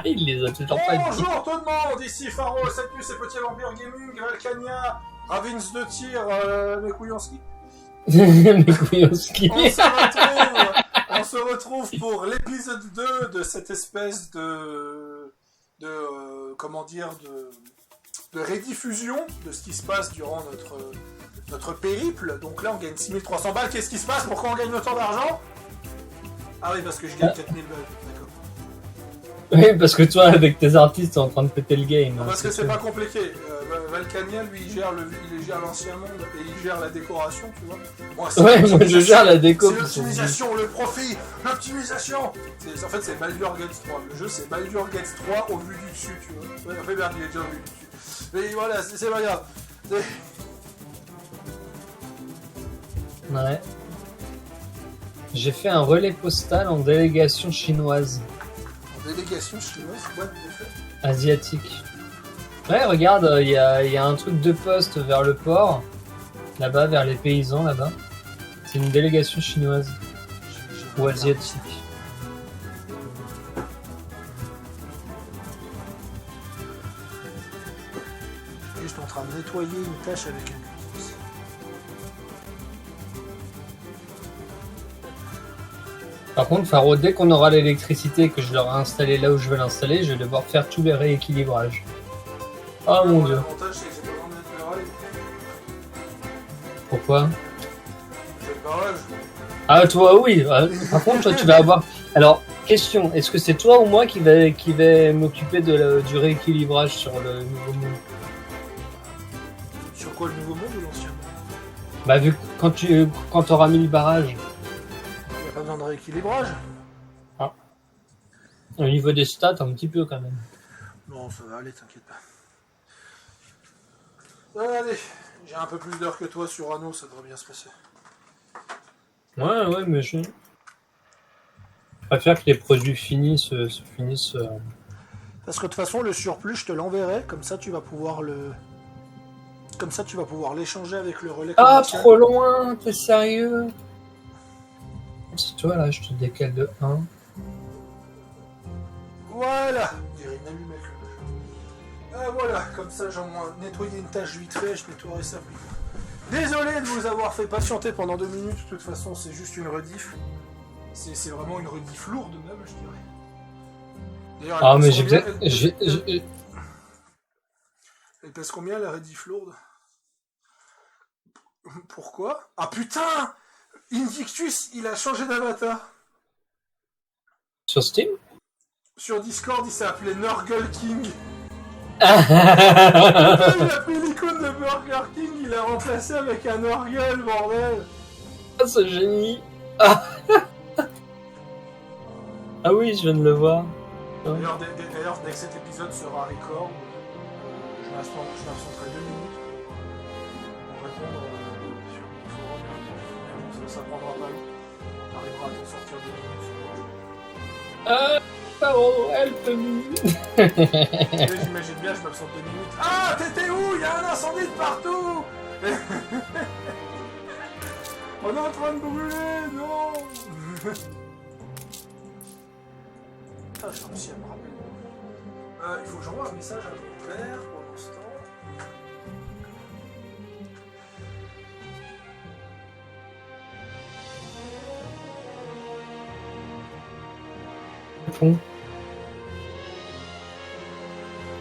Il les a toujours pas dit. Bonjour tout le monde, ici Faro, Satus et Petit Vampire Gaming, Valkania, Ravens de tir, Mekouyanski. Mekouyanski. On se retrouve pour l'épisode 2 de cette espèce de rediffusion de ce qui se passe durant notre périple. Donc là on gagne 6300 balles, qu'est-ce qui se passe? Pourquoi on gagne autant d'argent? Ah oui, parce que je gagne 4000 balles, d'accord. Oui, parce que toi, avec tes artistes, t'es en train de péter le game. Parce que c'est pas compliqué. Valkania, lui, il gère l'ancien monde et il gère la décoration, tu vois. Moi, moi je gère la déco. C'est l'optimisation, le profit, l'optimisation. En fait, c'est Baldur's Gate 3. Le jeu, c'est Baldur's Gate 3 au vu du dessus, tu vois. Ouais, en fait, merde, il est déjà au vu du dessus. Mais voilà, c'est pas grave. Ouais. J'ai fait un relais postal en délégation chinoise. En délégation chinoise, quoi de fait? Asiatique. Ouais, regarde, il y a un truc de poste vers le port, là-bas, vers les paysans, là-bas. C'est une délégation chinoise. Ou asiatique. Juste en train de nettoyer une tâche avec un cutis. Par contre, Faro, dès qu'on aura l'électricité et que je l'aurai installé là où je veux l'installer, je vais devoir faire tous les rééquilibrages. Oh mon dieu. L'avantage, c'est que j'ai pas besoin de mettre le barrage. Pourquoi? J'ai le barrage. Ah, toi, oui. Par contre, toi, tu vas avoir... Alors, question, est-ce que c'est toi ou moi qui va m'occuper du rééquilibrage sur le nouveau monde? Sur quoi, le nouveau monde ou l'ancien monde? Bah, vu que quand t'auras mis le barrage. Il n'y a pas besoin de rééquilibrage. Ah. Au niveau des stats, un petit peu quand même. Non, ça va aller, t'inquiète pas. Allez, j'ai un peu plus d'heures que toi sur Anno, ça devrait bien se passer. Ouais, mais je préfère que les produits finis se finissent. Parce que de toute façon, le surplus, je te l'enverrai, comme ça tu vas pouvoir l'échanger avec le relais Ah, commercial. trop loin, t'es sérieux? C'est toi là, je te décale de 1. Voilà, on dirait une allumette le jeu. Ah voilà, comme ça j'ai au moins nettoyé une tâche vite fait, je nettoierai ça plus tard. Désolé de vous avoir fait patienter pendant 2 minutes, de toute façon c'est juste une rediff. C'est vraiment une rediff lourde même, je dirais. D'ailleurs, Ah, mais elle pèse combien la rediff lourde? Pourquoi? Ah putain! Invictus, il a changé d'avatar. Sur Steam? Sur Discord, il s'est appelé Nurgle King. Il a pris l'icône de Burger King, il l'a remplacé avec un Nurgle, bordel. Ah, ce génie. Ah. Ah oui, je viens de le voir. D'ailleurs, dès que cet épisode sera record, je m'absenterai 2 minutes pour répondre sur le forum. Ça prendra pas long. On arrivera à t'en sortir 2 minutes sur le jeu. Pardon, help me. J'imagine bien, je m'absente 2 minutes. Ah, t'étais où? Il y a un incendie de partout. On est en train de brûler, non. Putain, j'ai réussi à me rappeler. Il faut que j'envoie un message à mon père pour l'instant. Bon.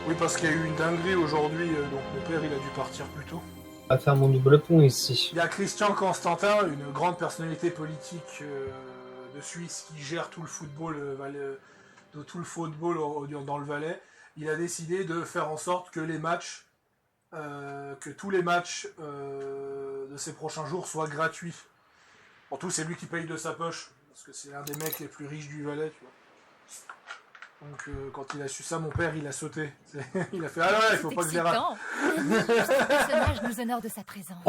Oui, parce qu'il y a eu une dinguerie aujourd'hui, donc mon père il a dû partir plus tôt. On va faire mon double pont ici. Il y a Christian Constantin, une grande personnalité politique de Suisse qui gère tout le football, dans le Valais. Il a décidé de faire en sorte que tous les matchs de ces prochains jours soient gratuits. En tout, c'est lui qui paye de sa poche, parce que c'est l'un des mecs les plus riches du Valais, tu vois. Donc quand il a su ça, mon père il a sauté. Il a fait ah ouais, il faut pas que je les rate. Ce personnage nous honore de sa présence.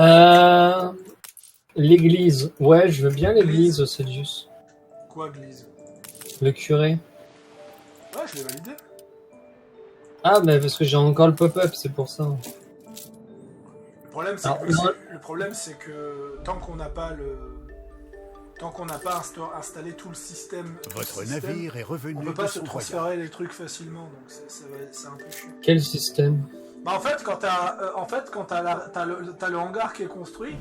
L'église. Ouais, je veux bien l'église, Célius. Quoi, Glise? Le curé. Ouais, je l'ai validé. Ah, mais parce que j'ai encore le pop-up, c'est pour ça. Le problème, c'est que tant qu'on n'a pas Tant qu'on n'a pas installé tout le système... Votre navire est on revenu peut de pas se son voyage. transférer les trucs facilement, donc c'est un peu chiant. Quel système? Bah en fait, quand t'as le hangar qui est construit,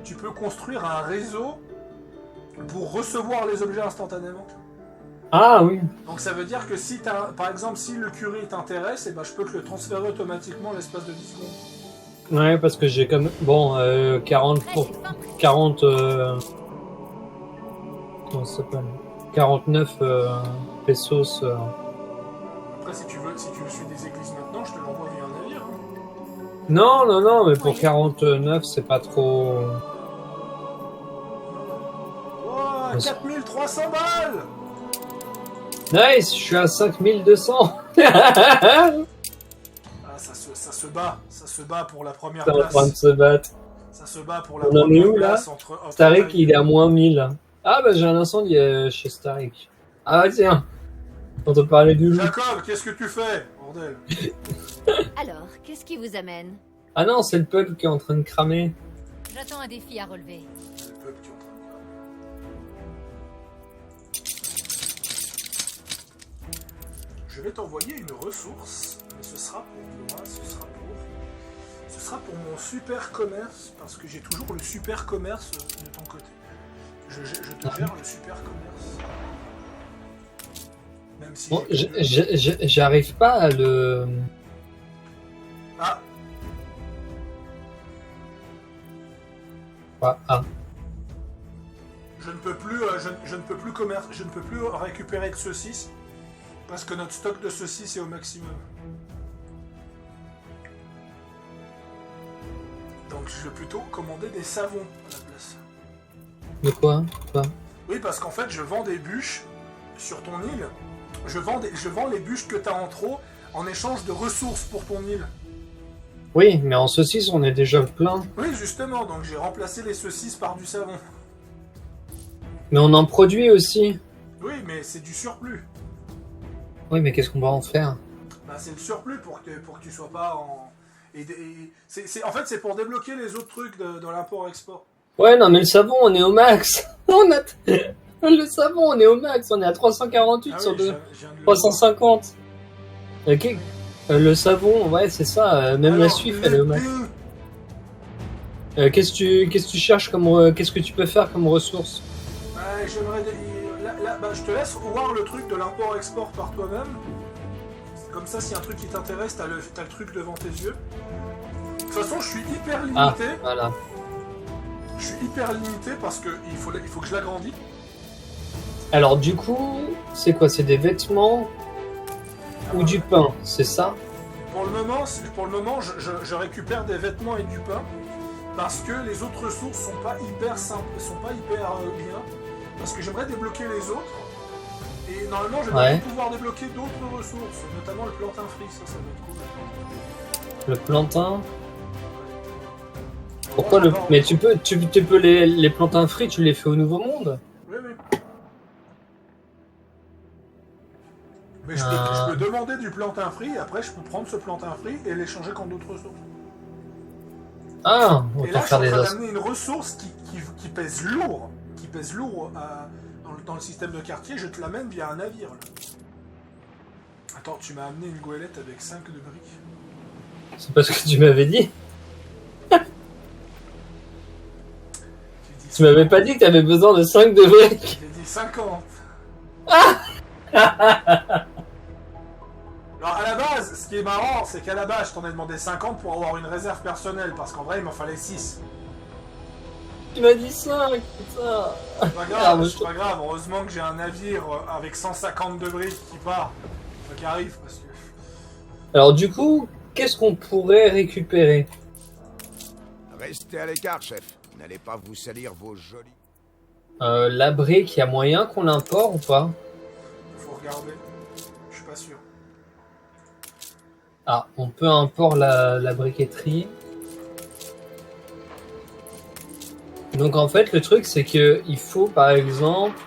tu peux construire un réseau pour recevoir les objets instantanément. Ah oui. Donc ça veut dire que si par exemple si le curé t'intéresse, et ben je peux te le transférer automatiquement l'espace de 10 secondes. Ouais, parce que j'ai comme... Bon, 40 pour... 40... Comment ça s'appelle? 49 pesos... Après si tu veux suivre des églises maintenant, je te l'envoie via un navire. Hein. Non, mais pour 49, c'est pas trop... Oh, 4300 balles. Nice, je suis à 5200. Ah, ça se bat pour la première T'es en place. train de se battre. Ça se bat pour la On en est première où, là place entre Starik, il est à moins 1000. Ah bah j'ai un incendie chez Starik. Ah tiens, on te parlait du loup. Jacob, qu'est-ce que tu fais, bordel? Alors, qu'est-ce qui vous amène? Ah non, c'est le peuple qui est en train de cramer. J'attends un défi à relever. C'est le peuple qui est en train de dire. Je vais t'envoyer une ressource, mais ce sera pour moi, ce sera pour mon super commerce, parce que j'ai toujours le super commerce de ton côté. Je te gère le super commerce. Même si... Bon, j'arrive pas à le... Ah, Ah. je ne peux plus, je ne peux plus récupérer de saucisses, parce que notre stock de saucisses est au maximum. Donc je vais plutôt commander des savons à la place. De quoi? Oui, parce qu'en fait, je vends des bûches sur ton île. Je vends les bûches que t'as en trop en échange de ressources pour ton île. Oui, mais en saucisse, on est déjà plein. Oui, justement, donc j'ai remplacé les saucisses par du savon. Mais on en produit aussi. Oui, mais c'est du surplus. Oui, mais qu'est-ce qu'on va en faire? Bah, c'est le surplus pour que tu sois pas en... en fait, c'est pour débloquer les autres trucs de l'import-export. Ouais, non, mais le savon, on est au max. Le savon, on est au max. On est à 348 sur je viens de le 350. Ok. Le savon, ouais, c'est ça. Même la Alors, Swift, elle est au max. Qu'est-ce que tu cherches comme... Qu'est-ce que tu peux faire comme ressource? J'aimerais... je te laisse voir le truc de l'import-export par toi-même. Comme ça, si un truc qui t'intéresse, t'as le truc devant tes yeux. De toute façon, je suis hyper limité. Ah, voilà. Je suis hyper limité parce que il faut que je l'agrandisse. Alors, du coup, c'est quoi? C'est des vêtements ou du pain, c'est ça? Pour le moment, je récupère des vêtements et du pain parce que les autres ressources sont pas hyper simples, sont pas hyper bien. Parce que j'aimerais débloquer les autres. Et normalement, j'aimerais pouvoir débloquer d'autres ressources, notamment le plantain free, ça va être cool. Le plantain? Pourquoi le... Mais tu peux les plantains frits, tu les fais au Nouveau Monde? Oui. Mais je peux demander du plantain free, après je peux prendre ce plantain free et l'échanger contre d'autres ressources. Ah, et autant là, je suis faire en des train os. d'amener une ressource qui pèse lourd, dans le système de quartier, je te l'amène via un navire. Là. Attends, tu m'as amené une goélette avec 5 de briques. C'est pas ce que tu m'avais dit? Tu m'avais pas dit que t'avais besoin de 5 de briques? J'ai dit 50. Alors à la base, ce qui est marrant, c'est qu'à la base, je t'en ai demandé 50 pour avoir une réserve personnelle, parce qu'en vrai, il m'en fallait 6. Tu m'as dit 5, putain. C'est pas grave, c'est pas grave. Heureusement que j'ai un navire avec 150 de briques qui part. Enfin, qui arrive, parce que... Alors du coup, qu'est-ce qu'on pourrait récupérer? Restez à l'écart, chef. N'allez pas vous salir vos jolis... La brique, il y a moyen qu'on l'importe ou pas? Faut regarder. Je suis pas sûr. Ah, on peut importer la briqueterie. Donc en fait, le truc, c'est que il faut, par exemple...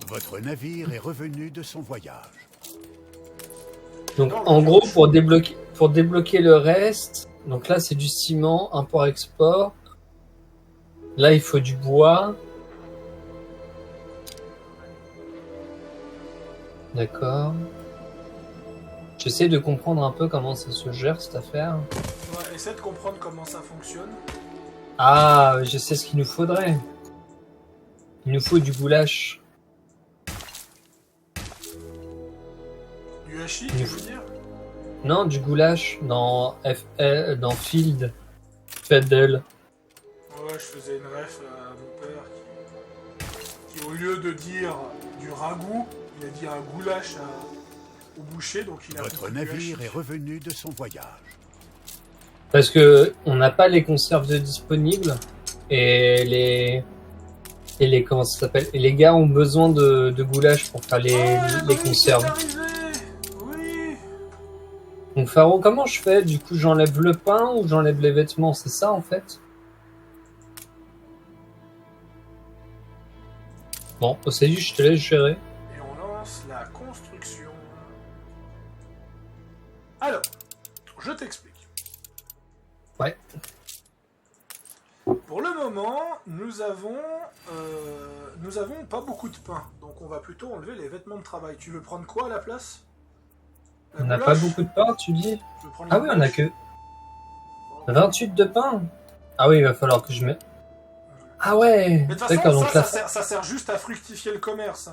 Votre navire est revenu de son voyage. Donc en gros, pour débloquer le reste... Donc là, c'est du ciment, import-export. Là, il faut du bois. D'accord. J'essaie de comprendre un peu comment ça se gère cette affaire. Ouais, essaie de comprendre comment ça fonctionne. Ah, je sais ce qu'il nous faudrait. Il nous faut du goulash. Du hachis, Il tu nous veux faut- dire? Non, du goulash dans dans Field. Fiddle. Ouais, je faisais une ref à mon père qui au lieu de dire du ragoût, il a dit un goulash au boucher, donc il a Votre compris du navire hachis. est revenu de son voyage. Parce que on n'a pas les conserves de disponibles et les comment ça s'appelle, et les gars ont besoin de goulash pour faire Oh, les la Dominique est conserves. arrivée. Oui. Donc Faro, comment je fais? Du coup, j'enlève le pain ou j'enlève les vêtements? C'est ça en fait? Bon, c'est juste, je te laisse gérer. Et on lance la construction. Alors, je t'explique. Ouais. Pour le moment, nous avons pas beaucoup de pain, donc on va plutôt enlever les vêtements de travail. Tu veux prendre quoi à la place? La On n'a goulash? pas beaucoup de pain, tu dis? Tu veux prendre Ah la oui, on a goulash? que 28 de pain. Ah oui, il va falloir que je mette... Ah ouais, Mais de toute d'accord, façon, donc là... ça sert juste à fructifier le commerce.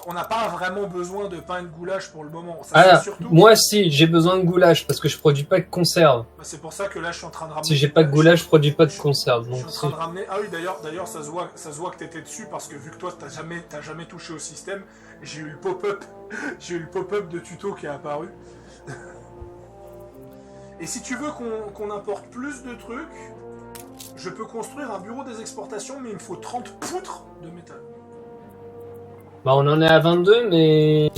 On n'a pas vraiment besoin de pain et de goulash pour le moment. Ça Ah, sert surtout... moi si, j'ai besoin de goulash parce que je produis pas de conserve. Bah, c'est pour ça que là, je suis en train de ramener... Si j'ai pas de goulash, je produis pas de conserve. Je suis Donc en train si. de ramener... Ah oui, d'ailleurs, ça se voit que t'étais dessus parce que vu que toi, t'as jamais touché au système, j'ai eu le pop-up, j'ai eu le pop-up de tuto qui est apparu. Et si tu veux qu'on importe plus de trucs, je peux construire un bureau des exportations, mais il me faut 30 poutres de métal. Bah on en est à 22, mais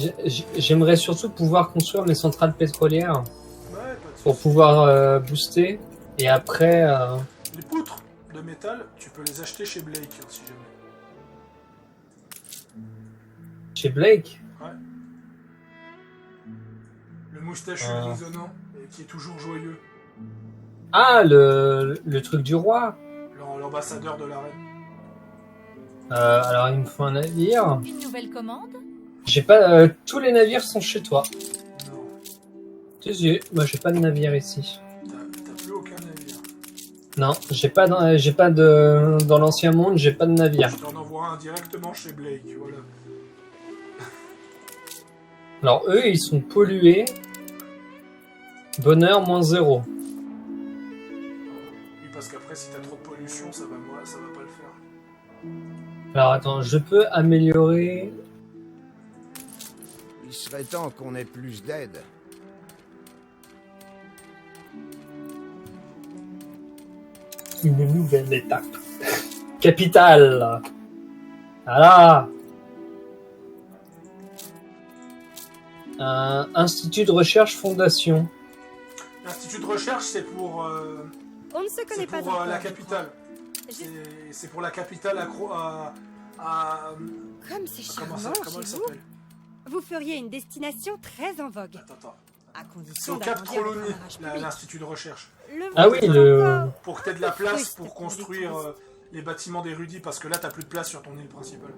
j'aimerais surtout pouvoir construire mes centrales pétrolières Ouais, pas de pour soucis. pouvoir booster. Et après, Les poutres de métal, tu peux les acheter chez Blake, hein, si jamais. chez Blake. Le moustachu Ah. grisonnant, et qui est toujours joyeux. Ah, le truc du roi. L'ambassadeur de la reine. Alors il me faut un navire. Une nouvelle commande? J'ai pas... tous les navires sont chez toi. Non, Si, moi j'ai pas de navire ici. t'as plus aucun navire. Non, j'ai pas dans l'ancien monde, j'ai pas de navire. Je t'en envoie un directement chez Blake, voilà. Alors eux, ils sont pollués. Bonheur -0. Oui, parce qu'après, si t'as trop de pollution, ça va pas le faire. Alors attends, je peux améliorer... Il serait temps qu'on ait plus d'aide. Une nouvelle étape. Capitale. Voilà. Institut de recherche fondation. L'Institut de recherche, c'est pour, On ne se connaît c'est pas pour encore, la je capitale. crois. C'est pour la capitale à Comme c'est comment charmant elle chez vous. s'appelle? Vous feriez une destination très en vogue, Attends. à C'est condition au Cap d'agrandir votre Trelawney, amarrage public. l'Institut de recherche. Le Ah oui, vôtre le... encore. Pour que t'aies de la place Fruste pour pour construire les touristes. les bâtiments d'érudits, parce que là, t'as plus de place sur ton île principale.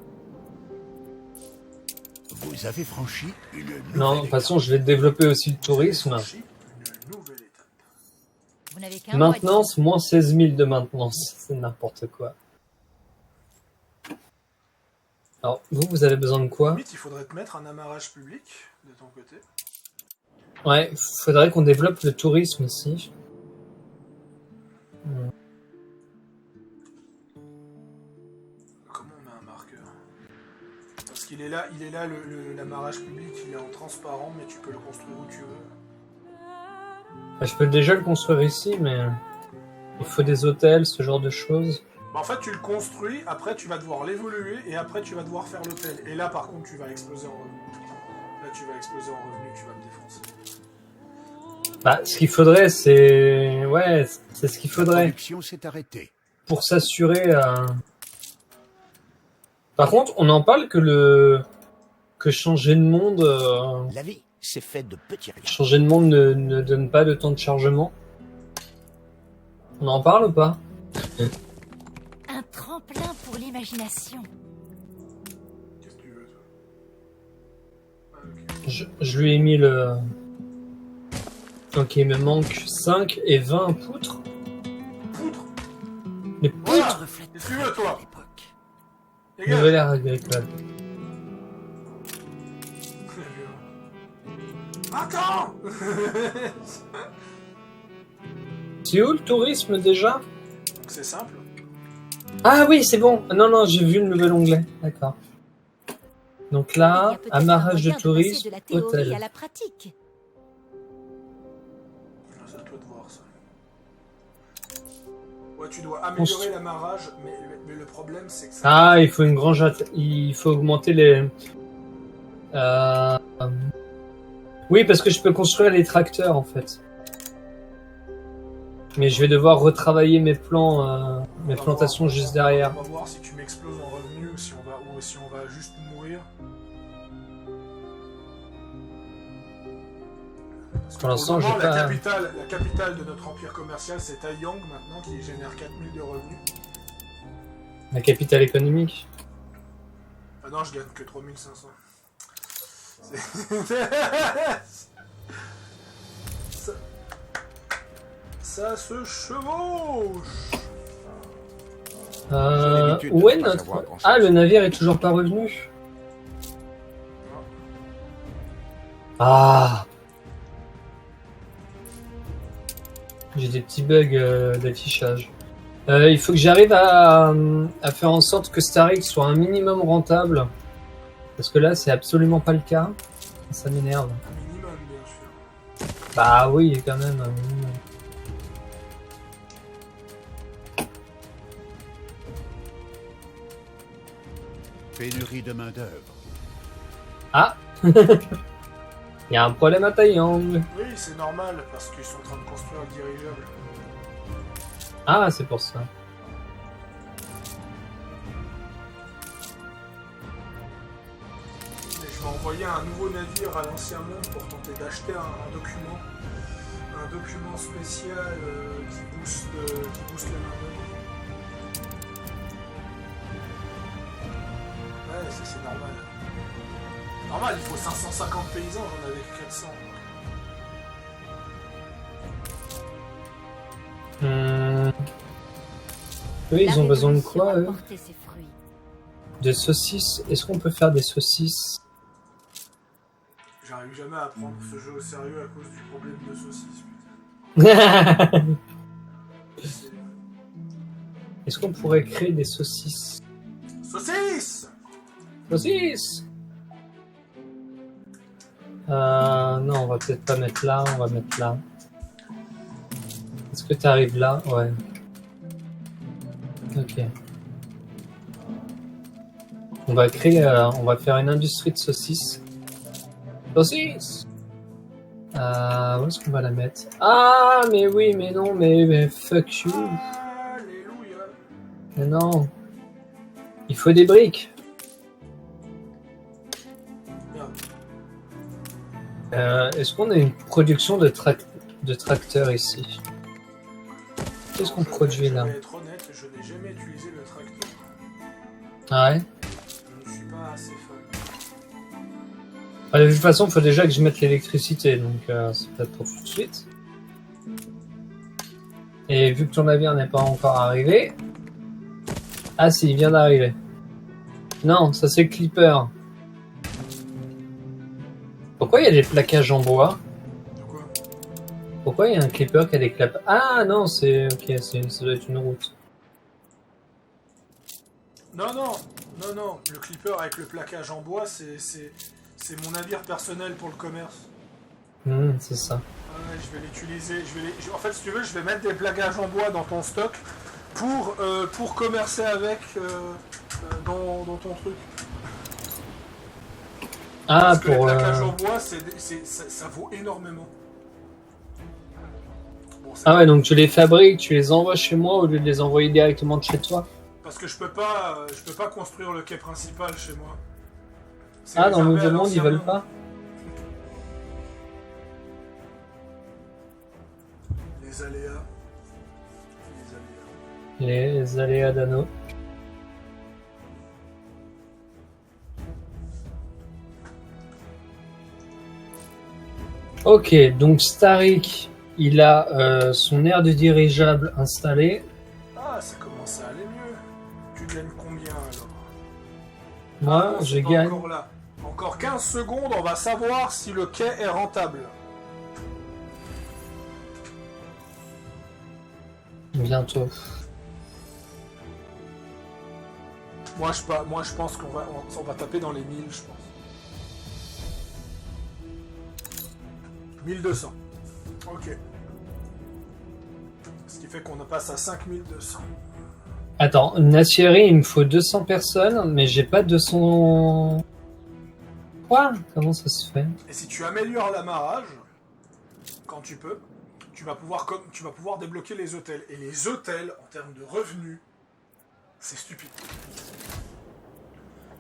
Vous avez franchi une nouvelle Non, de toute étape. façon, je vais développer aussi le tourisme. Franchi une nouvelle étape. Vous n'avez qu'un mois Maintenance, moins 16 000 de maintenance. C'est n'importe quoi. Alors, vous avez besoin de quoi? Limite, il faudrait te mettre un amarrage public de ton côté. Ouais, faudrait qu'on développe le tourisme ici. Comment on met un marqueur? Parce qu'il est là, l'amarrage public, il est en transparent, mais tu peux le construire où tu veux. Bah, je peux déjà le construire ici, mais il faut des hôtels, ce genre de choses. Bah, en fait, tu le construis, après tu vas devoir l'évoluer, et après tu vas devoir faire l'hôtel. Et là, par contre, tu vas exploser en revenus. Là, tu vas exploser en revenus, tu vas me défoncer. Bah, ce qu'il faudrait, c'est... Ouais, c'est ce qu'il La faudrait production s'est arrêtée. pour s'assurer... Par contre, on en parle que changer de monde... La vie, c'est fait de petits riens. Changer de monde ne donne pas de temps de chargement. On en parle ou pas? Un tremplin pour l'imagination. Qu'est-ce que tu veux, toi? Ah, ok. Je lui ai mis le... Ok, il me manque 5 et 20 poutres. Poutre. Les Voilà. poutres. Qu'est-ce que tu veux, toi? Les Nouvelle gars. ère agricole. Attends. C'est où le tourisme déjà? Donc c'est simple. Ah oui, c'est bon. Non, non, j'ai vu le nouvel onglet. D'accord. Donc Il y a là, peut-être un amarrage de moyen passer tourisme, de la théorie hôtel. à la pratique. C'est à toi de voir ça. Ouais, tu dois améliorer l'amarrage, mais le problème c'est que ça... Ah, il faut une grange. Il faut augmenter les. Euh... Oui, parce que je peux construire les tracteurs en fait. Mais je vais devoir retravailler mes plans, mes plantations juste derrière. On va voir si tu m'exploses en revenu ou si on va juste mourir. Parce que Pour l'instant, le moment, j'ai pas- la capitale de notre empire commercial, c'est Taiyang maintenant, qui génère 4000 de revenus. La capitale économique. Ah non, je gagne que 3500. ça... ça se chevauche. J'ai l'habitude de Où est ne pas notre... savoir grand-chose. Ah, le navire est toujours pas revenu. Ah. J'ai des petits bugs d'affichage. Il faut que j'arrive à faire en sorte que Starix soit un minimum rentable. Parce que là, c'est absolument pas le cas. Ça m'énerve. Un minimum, bien sûr. Bah oui, quand même, un minimum. Pénurie de main-d'œuvre. Ah. Il y a un problème à Taiyang. Oui, c'est normal, parce qu'ils sont en train de construire le dirigeable. Ah, c'est pour ça. Mais je vais envoyer un nouveau navire à l'ancien monde pour tenter d'acheter un document. Un document spécial qui booste la main-d'œuvre. Ouais, ça c'est normal. Normal, il faut 550 paysans, j'en avais que 400. Eux, ils La ont besoin de révolution quoi, a eux? porté ses fruits. Des saucisses. Est-ce qu'on peut faire des saucisses? J'arrive jamais à prendre ce jeu au sérieux à cause du problème de saucisses, putain. C'est- Est-ce qu'on pourrait créer des saucisses? Saucisses! Saucisses! Non, on va peut-être pas mettre là, on va mettre là. Est-ce que tu arrives là? Ouais. Ok. On va créer, on va faire une industrie de saucisses. Saucisses! Où est-ce qu'on va la mettre? Ah, mais oui, mais non, mais fuck you. Alléluia! Mais non. Il faut des briques. Merde. Est-ce qu'on a une production de tracteurs ici? Qu'est-ce qu'on produit là? Je vais être honnête, je n'ai jamais utilisé le tracteur. Ah ouais? Je ne suis pas assez fan. Ah, de toute façon, il faut déjà que je mette l'électricité, donc c'est peut-être pour tout de suite. Et vu que ton navire n'est pas encore arrivé... Ah si, il vient d'arriver. Non, ça c'est Clipper. Pourquoi il y a des plaquages en bois? De quoi? Pourquoi il y a un Clipper qui a des clapes? Ah non, c'est... Ok, ça doit être une route. Non, non, non, non. Le clipper avec le plaquage en bois, c'est mon navire personnel pour le commerce. C'est ça. Ah ouais, je vais l'utiliser. En fait, si tu veux, je vais mettre des plaquages en bois dans ton stock pour commercer avec dans ton truc. Ah, Parce que les pour... plaquages en bois, ça vaut énormément. Bon, c'est Ah ouais, donc tu les fabriques, tu les envoies chez moi au lieu de les envoyer directement de chez toi. parce que je peux pas construire le quai principal chez moi. C'est Ah, dans le réservé à nouveau monde, ils l'ancien veulent monde. pas? Les aléas. Les aléas. Les aléas d'anneau. Ok, donc Starik, il a son aire de dirigeable installé. Ah, ça commence à aller mieux. Tu gagnes combien alors? Moi, non, je c'est pas gagne. encore là. Encore 15 secondes, on va savoir si le quai est rentable. Bientôt. Moi, je pense on va taper dans les 1000, je pense. 1200. Ok. Ce qui fait qu'on passe à 5200. Attends, Nacieri, il me faut 200 personnes, mais j'ai pas 200... Quoi? Comment ça se fait? Et si tu améliores l'amarrage, quand tu peux, tu vas pouvoir débloquer les hôtels. Et les hôtels, en termes de revenus, c'est stupide.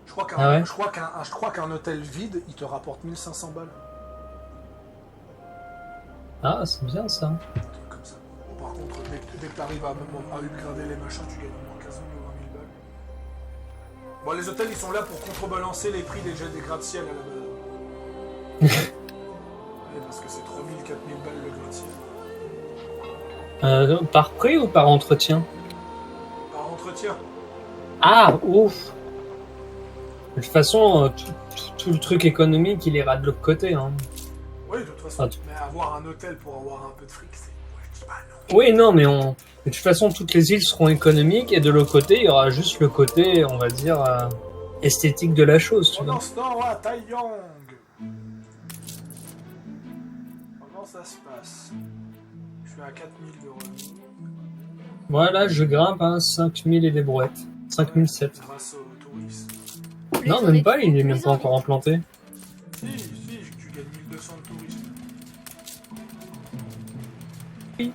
Je crois qu'un hôtel vide, il te rapporte 1500 balles. Ah, c'est bien ça. Un truc comme ça. Par contre, dès que tu arrives à upgrader les machins, tu gagnes au moins 15 000 ou 20 000 balles. Bon, les hôtels, ils sont là pour contrebalancer les prix des gratte-ciel à la base. Ouais, parce que c'est 3 000, 4 000 balles le gratte-ciel. Par prix ou par entretien? Par entretien. Ah, ouf! De toute façon, tout le truc économique, il ira de l'autre côté. Hein. Oui, de toute façon. Ah, mais avoir un hôtel pour avoir un peu de fric, c'est... Ouais, je dis pas non. Oui, non, mais de toute façon, toutes les îles seront économiques et de l'autre côté, il y aura juste le côté, on va dire, esthétique de la chose. Tu vois. Pendant ce temps, à Taiyang. Comment ça se passe? Je suis à 4000 de revenus. Voilà, je grimpe à 5000 et des brouettes. 5007. Grâce aux touristes. Non, même pas, il est même pas encore implanté. Si, tu gagnes 1200 de touristes. Oui.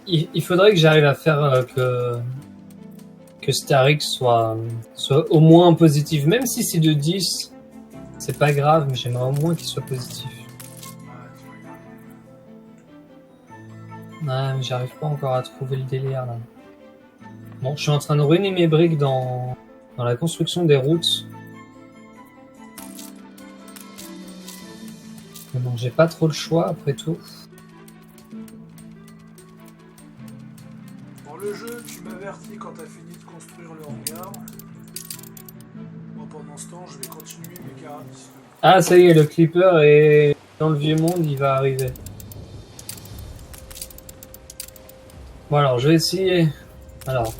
Il faudrait que j'arrive à faire que Starik soit au moins positif. Même si c'est de 10, c'est pas grave, mais j'aimerais au moins qu'il soit positif. Ouais, mais j'arrive pas encore à trouver le délire là. Bon, je suis en train de ruiner mes briques dans la construction des routes. Mais bon, j'ai pas trop le choix après tout. Dans le jeu, tu m'avertis quand t'as fini de construire le hangar. Moi, pendant ce temps, je vais continuer mes carabis. Ah, ça y est, le Clipper est dans le vieux monde, il va arriver. Bon, alors, je vais essayer. Alors.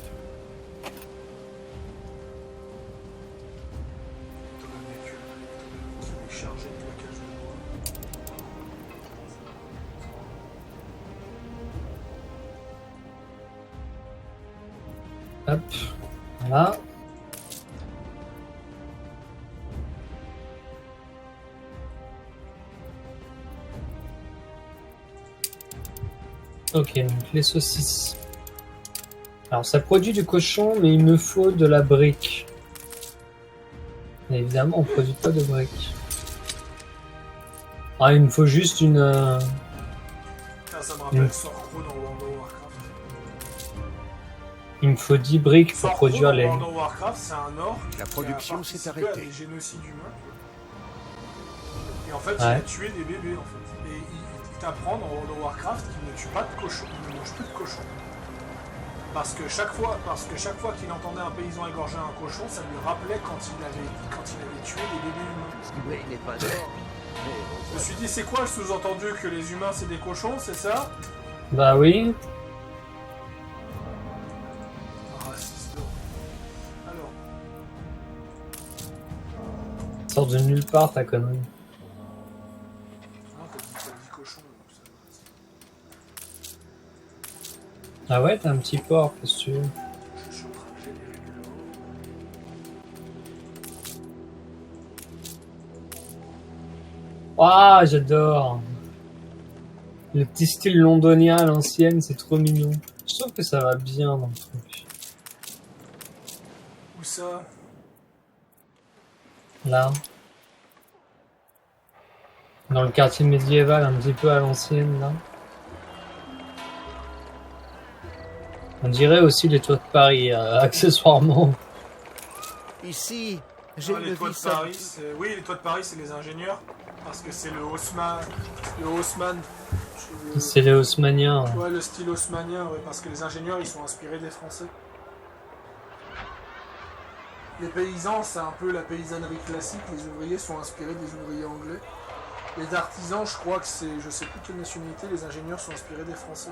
Hop, voilà. Ok, donc les saucisses. Alors ça produit du cochon, mais il me faut de la brique. Et évidemment, on produit pas de brique. Ah, il me faut juste une... Ah, ça me rappelle Sorcro dans World of Warcraft. Il me faut 10 briques pour produire les... World of Warcraft, c'est un orc. La production s'est arrêtée. Des génocides humains. Et en fait, il a tué des bébés, en fait. Et il t'apprend dans World of Warcraft qu'il ne tue pas de cochon, il ne mange plus de cochon. Parce que chaque fois qu'il entendait un paysan égorger un cochon, ça lui rappelait quand il avait tué des bébés humains. Mais il n'est pas mort. Je me suis dit, c'est quoi le sous-entendu que les humains c'est des cochons, c'est ça? Bah oui. Raciste. Alors. Sort de nulle part ta connerie. Non, t'as dit cochon, donc ça va. Ah ouais, t'as un petit porc, qu'est-ce que tu veux? Je suis en train de générer de l'eau. Ah, j'adore. Le petit style londonien à l'ancienne, c'est trop mignon. Je trouve que ça va bien dans le truc. Où ça? Là. Dans le quartier médiéval, un petit peu à l'ancienne, là. On dirait aussi les toits de Paris, accessoirement. Ici, j'ai Ah, une les toits vie de Paris, simple. oui, les toits de Paris, c'est les ingénieurs. Parce que c'est le Haussmann. Le Haussmann. C'est les Haussmanniens. Ouais, le style haussmannien, ouais, parce que les ingénieurs, ils sont inspirés des Français. Les paysans, c'est un peu la paysannerie classique. Les ouvriers sont inspirés des ouvriers anglais. Les artisans, je crois que c'est... Je sais plus quelle nationalité, les ingénieurs sont inspirés des Français.